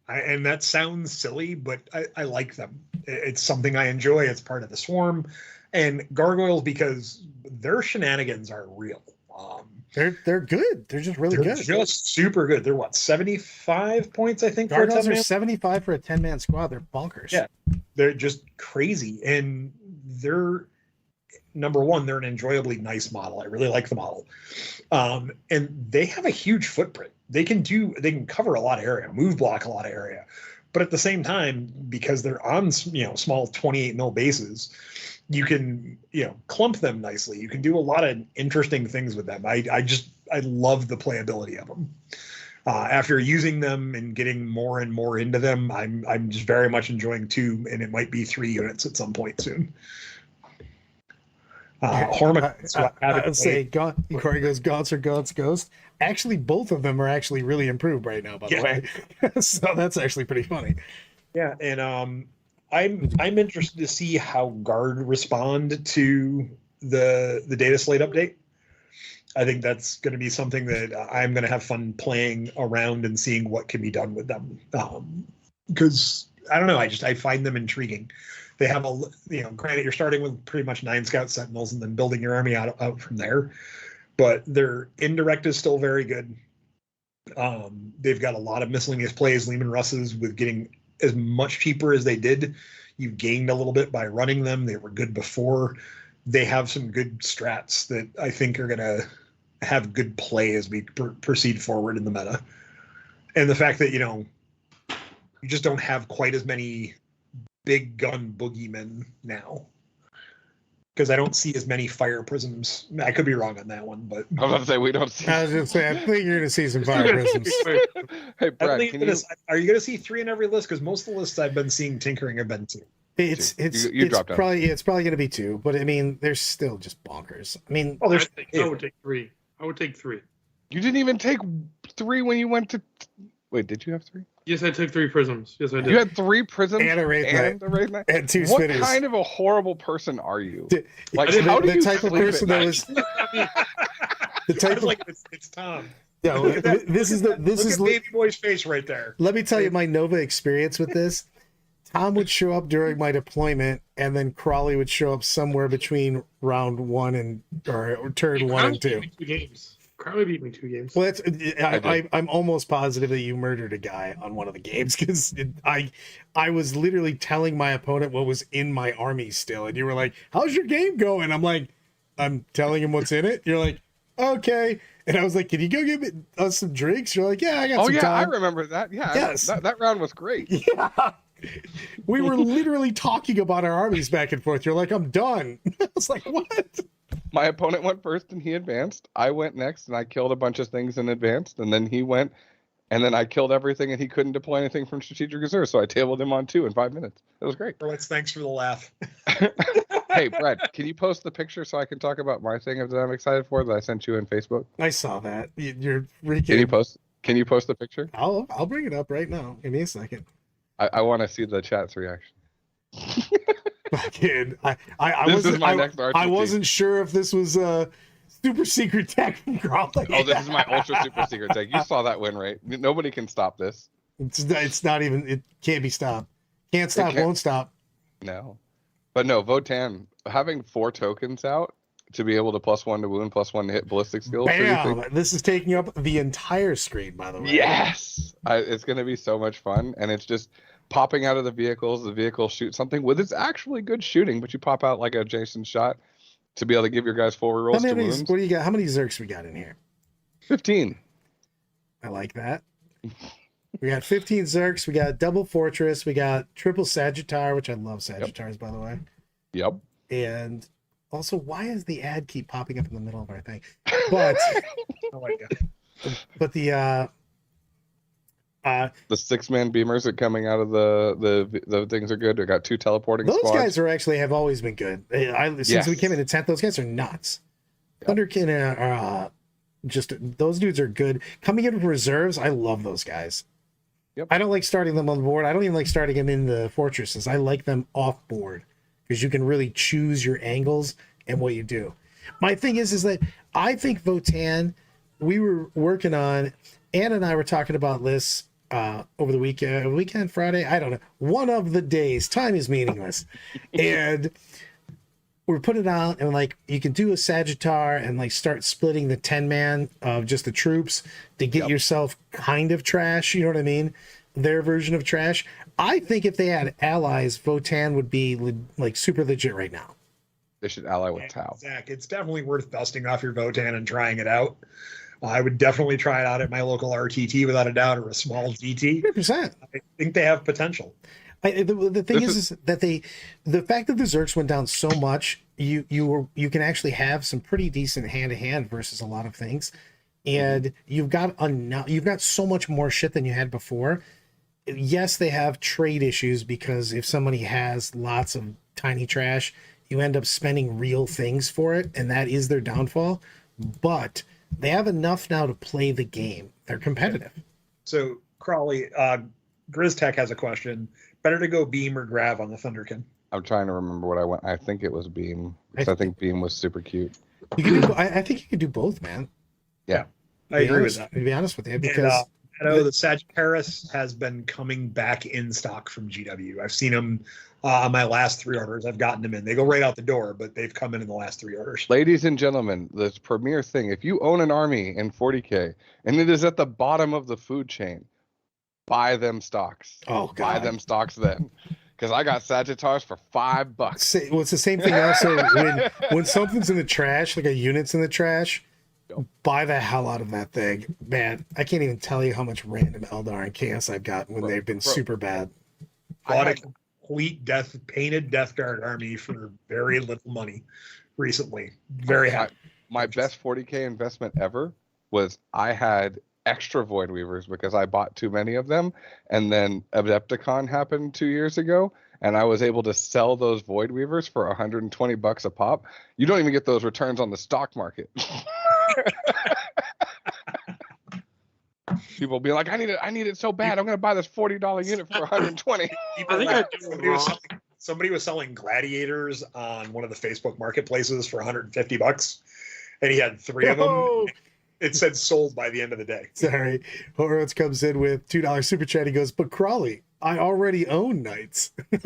And that sounds silly, but I like them. It's something I enjoy. It's part of the swarm. And gargoyles, because their shenanigans are real. They're good. They're just really good. Just super good. They're 75 points, I think. Gargoyles are 75 for a 10-man squad. They're bonkers. Yeah, they're just crazy, and they're number one, they're an enjoyably nice model. I really like the model. And they have a huge footprint. They can cover a lot of area, move block a lot of area. But at the same time, because they're on, small 28 mil bases, you can, clump them nicely. You can do a lot of interesting things with them. I love the playability of them. After using them and getting more and more into them, I'm just very much enjoying 2, and it might be 3 units at some point soon. I would say Corey goes Gaunts or Gaunts Ghost. Actually, both of them are actually really improved right now, by the way. So that's actually pretty funny. Yeah, and I'm interested to see how Guard respond to the data slate update. I think that's going to be something that I'm going to have fun playing around and seeing what can be done with them. Because I don't know, I find them intriguing. They have granted you're starting with pretty much 9 Scout Sentinels and then building your army out from there. But their indirect is still very good. They've got a lot of miscellaneous plays, Lehman Russes, with getting as much cheaper as they did. You gained a little bit by running them. They were good before. They have some good strats that I think are going to have good play as we proceed forward in the meta. And the fact that, you just don't have quite as many big gun boogeymen now. Because I don't see as many fire prisms. I could be wrong on that one, but I was going to say we don't see. I was going to say, I think you're going to see some fire prisms. Hey, Brad, are you going to see 3 in every list? Because most of the lists I've been seeing tinkering have been 2. It's probably going to be 2, but I mean, they're still just bonkers. I mean, I would take 3. I would take 3. You didn't even take 3 when you went to. Wait, did you have 3? Yes, I took 3 prisms. Yes, I did. You had 3 prisms and a Wraith Knight and 2 what spinners. What kind of a horrible person are you? How do you type of person that was the type of it's Tom. Yeah, this is baby boy's face right there. Let me tell you my Nova experience with this. Tom would show up during my deployment, and then Crawley would show up somewhere between round 1 or turn 1 and 2. 2 games. Crowley beat me 2 games. Well, I'm almost positive that you murdered a guy on one of the games because I was literally telling my opponent what was in my army still, and you were like, "How's your game going?" I'm like, "I'm telling him what's in it." You're like, "Okay," and I was like, "Can you go give us some drinks?" You're like, "Yeah, I got some time." I remember that. Yeah, yes, that round was great. Yeah. We were literally talking about our armies back and forth. You're like, "I'm done." I was like, "What?" My opponent went first and he advanced. I went next and I killed a bunch of things and advanced. And then he went and then I killed everything and he couldn't deploy anything from strategic reserve. So I tabled him on 2 in 5 minutes. It was great. Thanks for the laugh. Hey, Brad, can you post the picture so I can talk about my thing that I'm excited for that I sent you in Facebook? I saw that. You're freaking. Can you post the picture? I'll bring it up right now. Give me a second. I want to see the chat's reaction. Kid, I wasn't sure if this was a super secret tech from Crawley. Oh, this is my ultra super secret tech. You saw that win rate. Nobody can stop this. It's not even. It can't be stopped. Can't stop. Won't stop. No, but no. Votan having 4 tokens out to be able to +1 to wound, +1 to hit ballistic skills. Bam! This is taking up the entire screen, by the way. Yes, it's going to be so much fun, and it's just popping out of the vehicles shoot something with its actually good shooting, but you pop out like a Jason shot to be able to give your guys 4 rerolls to wounds. What do you got? How many Zerks we got in here? 15. I like that. We got 15 Zerks. We got double Fortress. We got triple Sagittar, which I love Sagittars, by the way. Yep. And also, why does the ad keep popping up in the middle of our thing? But oh my God. But the 6-man beamers are coming out of the things are good. We got 2 teleporting those squads. Guys have always been good. Since we came into 10th, those guys are nuts. Yep. Thunderkin are just those dudes are good. Coming in with reserves, I love those guys. Yep. I don't like starting them on the board. I don't even like starting them in the fortresses. I like them off board because you can really choose your angles and what you do. My thing is that I think Votan, we were working on, Anna and I were talking about this over the weekend, Friday, I don't know, one of the days. Time is meaningless. And we're putting it out, and like you can do a Sagittar and like start splitting the 10-man of just the troops to get yourself kind of trash, you know what I mean? Their version of trash. I think if they had allies, Votan would be like super legit right now. They should ally with Tau. Zach, it's definitely worth dusting off your Votan and trying it out. I would definitely try it out at my local RTT without a doubt, or a small GT. 100%. I think they have potential. The thing is that the fact that the Zergs went down so much, you can actually have some pretty decent hand to hand versus a lot of things, and you've got so much more shit than you had before. Yes, they have trade issues because if somebody has lots of tiny trash, you end up spending real things for it, and that is their downfall. But they have enough now to play the game. They're competitive. So, Crawley, GrizzTech has a question. Better to go Beam or Grav on the Thunderkin? I'm trying to remember what I went. I think it was Beam. Because I think Beam was super cute. You can do, I think you could do both, man. Yeah. I agree with that. To be honest with you, because the Sagittarius has been coming back in stock from GW. I've seen them on my last 3 orders. I've gotten them in. They go right out the door, but they've come in the last 3 orders. Ladies and gentlemen, this premier thing, if you own an army in 40K and it is at the bottom of the food chain, buy them stocks. Oh, God. Buy them stocks then. Because I got Sagittars for $5. Well, it's the same thing also when something's in the trash, like a unit's in the trash, buy the hell out of that thing. Man, I can't even tell you how much random Eldar and Chaos I've gotten when they've been super bad. Bought a complete painted Death Guard army for very little money recently. Very happy. My best 40K investment ever was I had extra Void Weavers because I bought too many of them, and then Adepticon happened 2 years ago, and I was able to sell those Void Weavers for $120 a pop. You don't even get those returns on the stock market. People will be like, I need it so bad. I'm going to buy this $40 unit for $120. Somebody was selling gladiators on one of the Facebook marketplaces for $150, and he had 3 of them. It said sold by the end of the day. Sorry. Horowitz comes in with $2 super chat. He goes, but Crawley, I already own Knights. Man,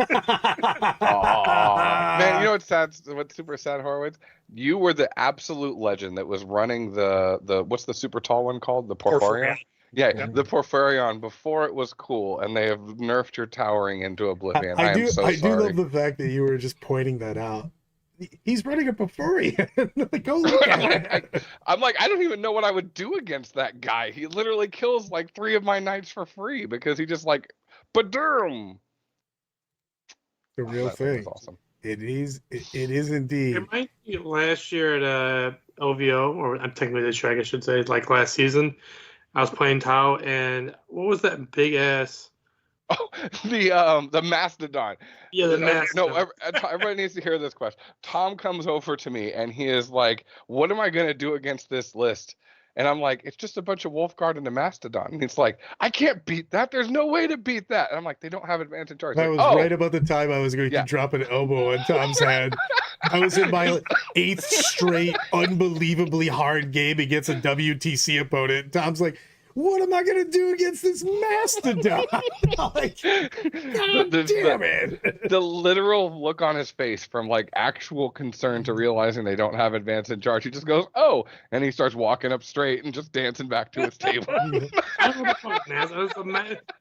you know what's sad? What's super sad, Horowitz? You were the absolute legend that was running the what's the super tall one called? The Porphyrion? Yeah, the Porphyrion before it was cool, and they have nerfed your towering into oblivion. I am so sorry. I do love the fact that you were just pointing that out. He's running a Porphyrion. Like, go look at it. I'm like, I don't even know what I would do against that guy. He literally kills like 3 of my knights for free because he just like, badurm. The real thing. Awesome. It is indeed. It might be last year at LVO, or I'm technically the track, I should say, like last season. I was playing Tau, and what was that big ass? Oh, the Mastodon. Yeah, the Mastodon. No, everybody needs to hear this question. Tom comes over to me, and he is like, what am I going to do against this list? And I'm like, it's just a bunch of Wolfguard and a Mastodon. And he's like, I can't beat that. There's no way to beat that. And I'm like, they don't have advantage charge. That was right about the time I was going to drop an elbow on Tom's head. I was in my 8th straight, unbelievably hard game against a WTC opponent. Tom's like, what am I going to do against this Mastodon? Like, God damn it. The literal look on his face from like actual concern to realizing they don't have advance in charge. He just goes, oh, and he starts walking up straight and just dancing back to his table. I don't know what the fuck, man. It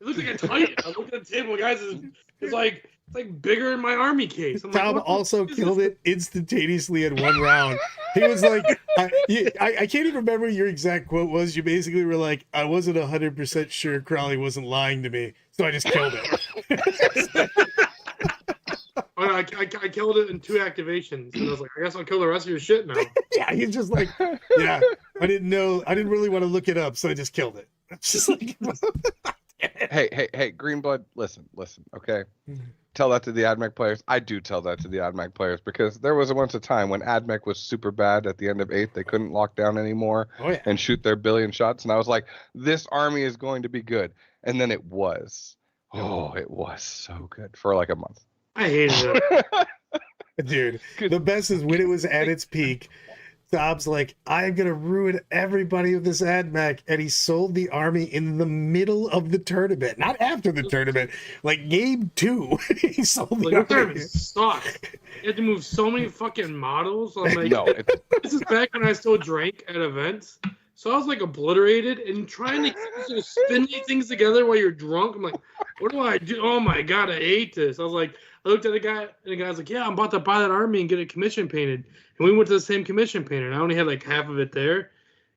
looks like a titan. I look at the table, guys. It's like bigger in my army case. Tom also killed it instantaneously in 1 round. He was like, I can't even remember your exact quote was. You basically were like, I wasn't 100% sure Crawley wasn't lying to me, so I just killed it. I killed it in 2 activations, and I was like, I guess I'll kill the rest of your shit now. Yeah, he's just like, yeah, I didn't really want to look it up, so I just killed it. It's just like, hey, Greenblood, listen, okay? Tell that to the AdMech players. I do tell that to the AdMech players because there was once a time when AdMech was super bad at the end of 8th. They couldn't lock down anymore and shoot their billion shots. And I was like, this army is going to be good. And then it was. Oh, it was so good for like a month. I hated it. Dude, the best is when it was at its peak. Tom's like, I'm going to ruin everybody with this AdMech. And he sold the army in the middle of the tournament. Not after the tournament. Like game 2. He sold the army. Tournament sucked. You had to move so many fucking models. I'm like, No, this is back when I still drank at events. So I was like obliterated and trying to keep those spinny things together while you're drunk. I'm like, what do I do? Oh my God, I hate this. I was like, I looked at the guy and the guy's like, yeah, I'm about to buy that army and get it commission painted. And we went to the same commission painter and I only had like half of it there.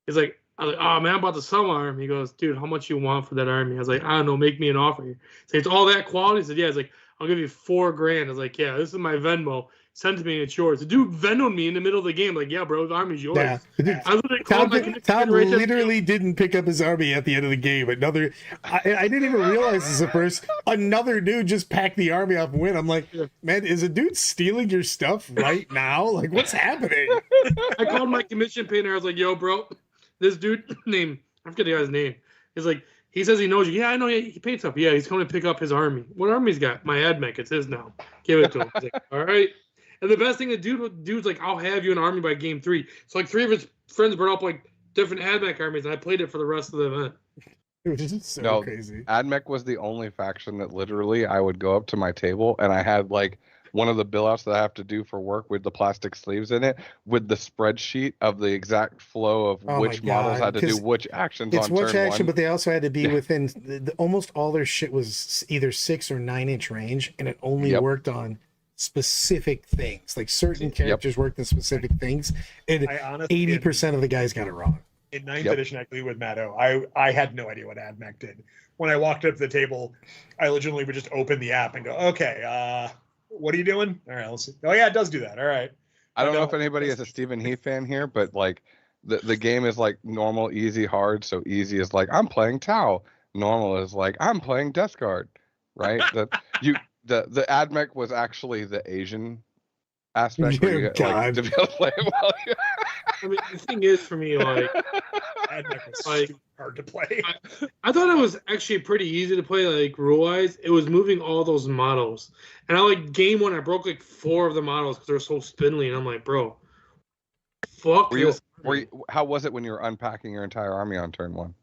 He's like, I was like, oh man, I'm about to sell my army. He goes, dude, how much you want for that army? I was like, I don't know, make me an offer. So it's all that quality. He said, yeah. He's like, I'll give you $4,000. I was like, yeah, this is my Venmo. Send to me and it's yours. The dude Venmoed me in the middle of the game. Like, yeah, bro, the army's yours. Yeah. I literally called Tom literally didn't pick up his army at the end of the game. I didn't even realize this at first. Another dude just packed the army off and went. I'm like, man, is a dude stealing your stuff right now? Like, what's happening? I called my commission painter. I was like, yo, bro, this dude named, I forget the guy's name. He's like, he says he knows you. Yeah, I know. He paints up. Yeah, he's coming to pick up his army. What army he's got? My AdMech. It's his now. Give it to him. He's like, all right. And the best thing, the dude's like, I'll have you an army by game 3. So like 3 of his friends brought up like different AdMech armies, and I played it for the rest of the event. Which is so crazy. AdMech was the only faction that literally I would go up to my table and I had like one of the bill outs that I have to do for work with the plastic sleeves in it with the spreadsheet of the exact flow of which models had to do which actions on which turn action, 1. but they also had to be within almost all their shit was either 6 or 9 inch range, and it only worked on specific things. Like certain characters worked in specific things, and 80% of the guys got it wrong. In 9th edition, actually, with Matto, I had no idea what AdMech did. When I walked up to the table, I legitimately would just open the app and go, okay, what are you doing? All right, let's see. Oh, yeah, it does do that. All right. I don't know if anybody is a Stephen Heath fan here, but like the game is like normal, easy, hard. So easy is like, I'm playing Tau. Normal is like, I'm playing Death Guard, right? The AdMech was actually the Asian aspect where you get, like, to be able to play it well. I mean, the thing is, for me, like, AdMech was like hard to play. I thought it was actually pretty easy to play, like, rule-wise. It was moving all those models. And I, like, game 1, I broke, like, 4 of the models because they're so spindly. And I'm like, bro, fuck this. How was it when you were unpacking your entire army on turn 1?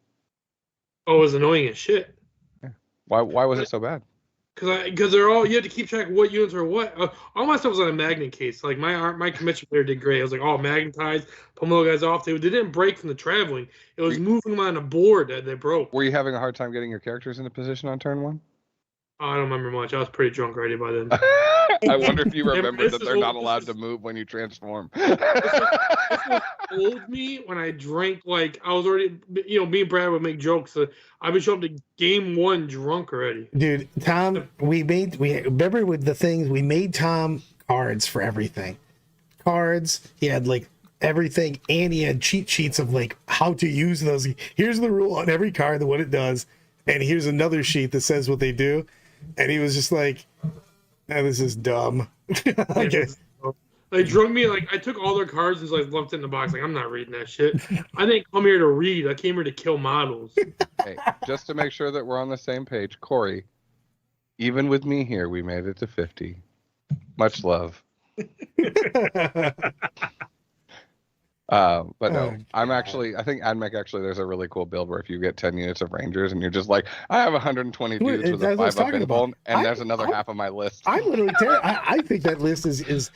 Oh, it was annoying as shit. Yeah. Why was it so bad? Because they're all, you had to keep track of what units are what. All my stuff was on a magnet case. Like my commission player did great. It was like all magnetized, pummel guys off. They didn't break from the traveling. It was moving them on a board that they broke. Were you having a hard time getting your characters into position on turn 1? I don't remember much. I was pretty drunk already by then. I wonder if you remember that they're not allowed to move when you transform. This old me when I drank, like, I was already, me and Brad would make jokes. So I would show up to game 1 drunk already. Dude, Tom, we remember with the things, we made Tom cards for everything. Cards, he had like everything, and he had cheat sheets of like how to use those. Here's the rule on every card, what it does, and here's another sheet that says what they do. And he was just like, this is dumb. Okay. They drug me, like, I took all their cards and like left it in the box. Like, I'm not reading that shit. I didn't come here to read. I came here to kill models. Hey, just to make sure that we're on the same page, Corey, even with me here, we made it to 50. Much love. But no, I think AdMech actually, there's a really cool build where if you get 10 units of Rangers and you're just like, I have 120 dudes with a 5-up invuln, and there's another half of my list. I'm literally I think that list is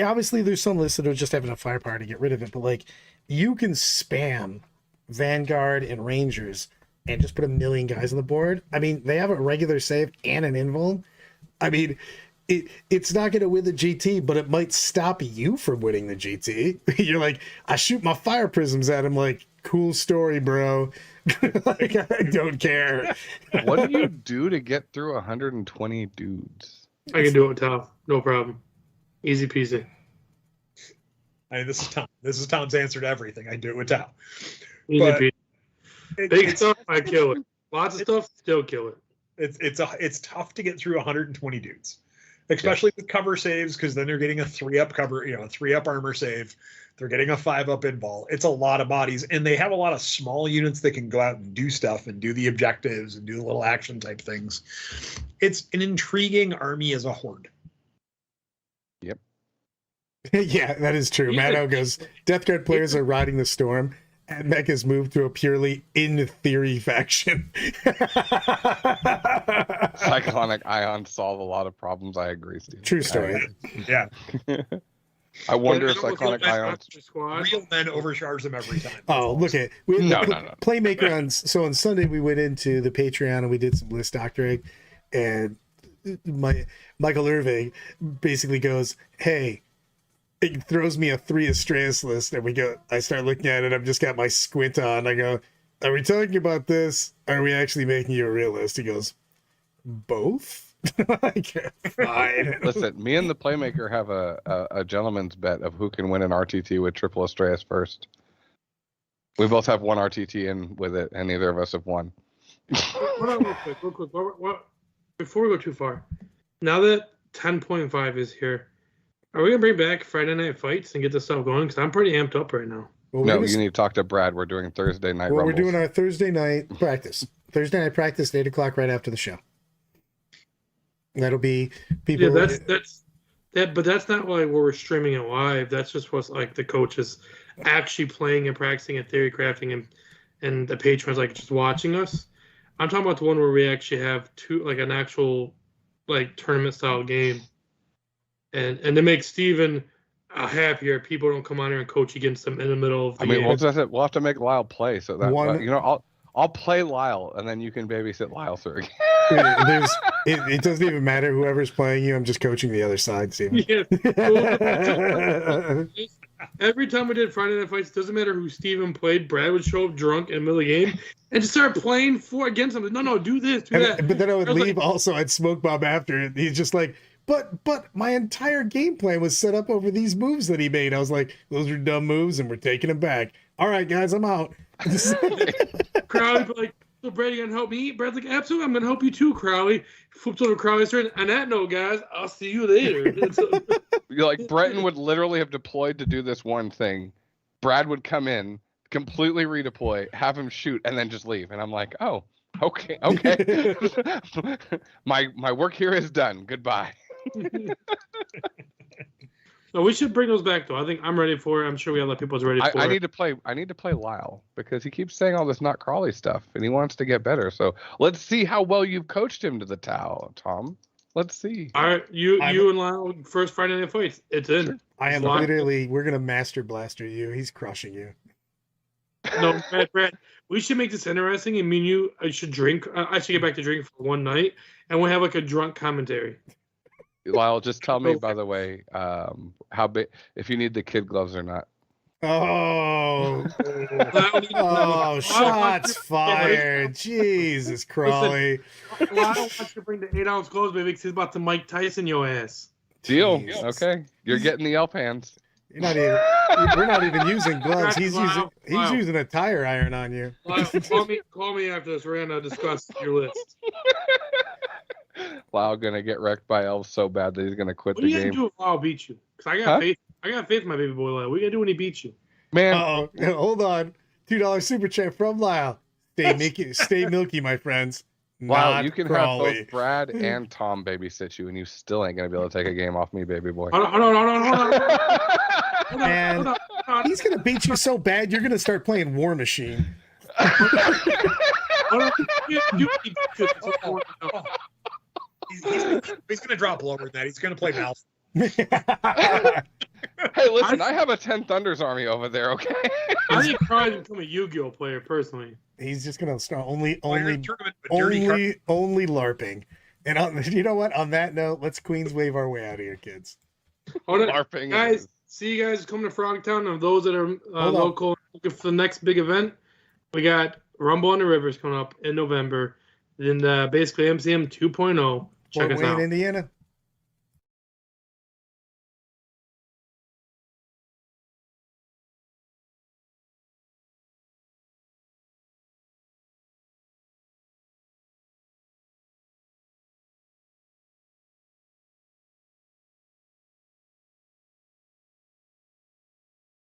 obviously there's some lists that are just having a firepower to get rid of it, but like you can spam Vanguard and Rangers and just put 1 million guys on the board. I mean, they have a regular save and an invuln. I mean, it's not going to win the GT, but it might stop you from winning the GT. You're like, I shoot my fire prisms at him. Like, cool story, bro. Like, I don't care. What do you do to get through 120 dudes? I can do it with Tom. No problem. Easy peasy. I mean, this is Tom. This is Tom's answer to everything. I do it with Tom. Easy peasy. Big stuff, I kill it. Lots of stuff, still kill it. It's tough to get through 120 dudes. Especially with cover saves, because then they're getting a 3-up cover, a 3-up armor save. They're getting a 5-up invul. It's a lot of bodies, and they have a lot of small units that can go out and do stuff and do the objectives and do the little action type things. It's an intriguing army as a horde. Yep. Yeah, that is true. Matto goes, Death Guard players are riding the storm. AdMech has moved to a purely in theory faction. Cyclonic ions solve a lot of problems. I agree, Steve. True story. Yeah. I wonder if They almost Cyclonic went back Ions. to their squad. Real men overcharge them every time. Oh, look at we had No, the no. Playmaker on. So on Sunday we went into the Patreon and we did some list doctoring, and Michael Irving basically goes, "Hey," it throws me a 3 Astreus list, and I start looking at it. I've just got my squint on. I go, "Are we talking about this? Or are we actually making you a realist?" He goes, "Both." Like, fine. Listen, me and the Playmaker have a gentleman's bet of who can win an RTT with triple Astreus first. We both have one RTT in with it, and neither of us have won. Hold on real quick. Before we go too far, now that 10.5 is here, are we going to bring back Friday Night Fights and get this stuff going? Because I'm pretty amped up right now. Well, No, you need to talk to Brad. We're doing Thursday night Well, rumbles. we're doing our Thursday night practice. Thursday night practice, 8 o'clock, right after the show. That'll be people. Yeah, but that's not like where we're streaming it live. That's just what's like the coaches actually playing and practicing and theory crafting, and the patrons like just watching us. I'm talking about the one where we actually have an actual like tournament style game, and to make Steven happier, people don't come on here and coach against them in the middle of the game. We'll have to make Lyle play so that I'll play Lyle, and then you can babysit Lyle through again. It doesn't even matter whoever's playing you. I'm just coaching the other side, Steven. Yeah. Every time we did Friday Night Fights, doesn't matter who Steven played, Brad would show up drunk in the middle of the game and just start playing against him. No, do this, do that. But then I would leave. Like, also, I'd smoke Bob after it. He's just like, but my entire game plan was set up over these moves that he made. I was like, those are dumb moves, and we're taking them back. All right, guys, I'm out. Crowley be like, so Brad, you gonna help me? Brad's like, absolutely, I'm gonna help you too, Crowley. Flips over Crowley's turn. On that note, guys, I'll see you later. You're like, Breton would literally have deployed to do this one thing. Brad would come in, completely redeploy, have him shoot, and then just leave. And I'm like, oh, okay. my work here is done. Goodbye. No, we should bring those back though. I think I'm ready for it. I'm sure we have other people's ready for it. I need to play Lyle because he keeps saying all this not Crawley stuff and he wants to get better. So let's see how well you've coached him to the Tau, Tom. Let's see. All right, you and Lyle first Friday Night Fights. It's in. Sure. I am literally. We're gonna master blaster you. He's crushing you. No, Brad. We should make this interesting. And me and you, I should drink. I should get back to drinking for one night, and we'll have like a drunk commentary. Lyle, just tell me, by the way, how big, if you need the kid gloves or not. Oh, shots fired. Jesus, Crawley. Well, I don't want you to bring the 8-ounce gloves, baby, because he's about to Mike Tyson your ass. Deal. Jesus. Okay. You're getting the elf hands. We're not even using gloves. He's using a tire iron on you. Call me after this. We're gonna discuss your list. Lyle gonna get wrecked by elves so bad that he's gonna quit What the are you game. gonna do if Lyle beats you? Because I got faith. I got faith in my baby boy Lyle. What are you gonna do when he beats you? Man, Hold on. $2 super chat from Lyle. Stay milky, my friends. Lyle, you can Crawley. have both Brad and Tom babysit you, and you still ain't gonna be able to take a game off me, baby boy. Hold on. And he's gonna beat you so bad you're gonna start playing War Machine. He's going to drop lower than that. He's going to play Mal. Hey, listen, I have a 10 Thunders army over there, okay? I think Crowley's become a Yu-Gi-Oh player personally. He's just gonna start only LARPing. And you know what? On that note, let's Queens wave our way out of here, kids. LARPing, guys. See you guys coming to Frogtown. And those that are local, looking for the next big event, we got Rumble on the Rivers coming up in November. Then basically MCM 2.0. Check us out. Indiana.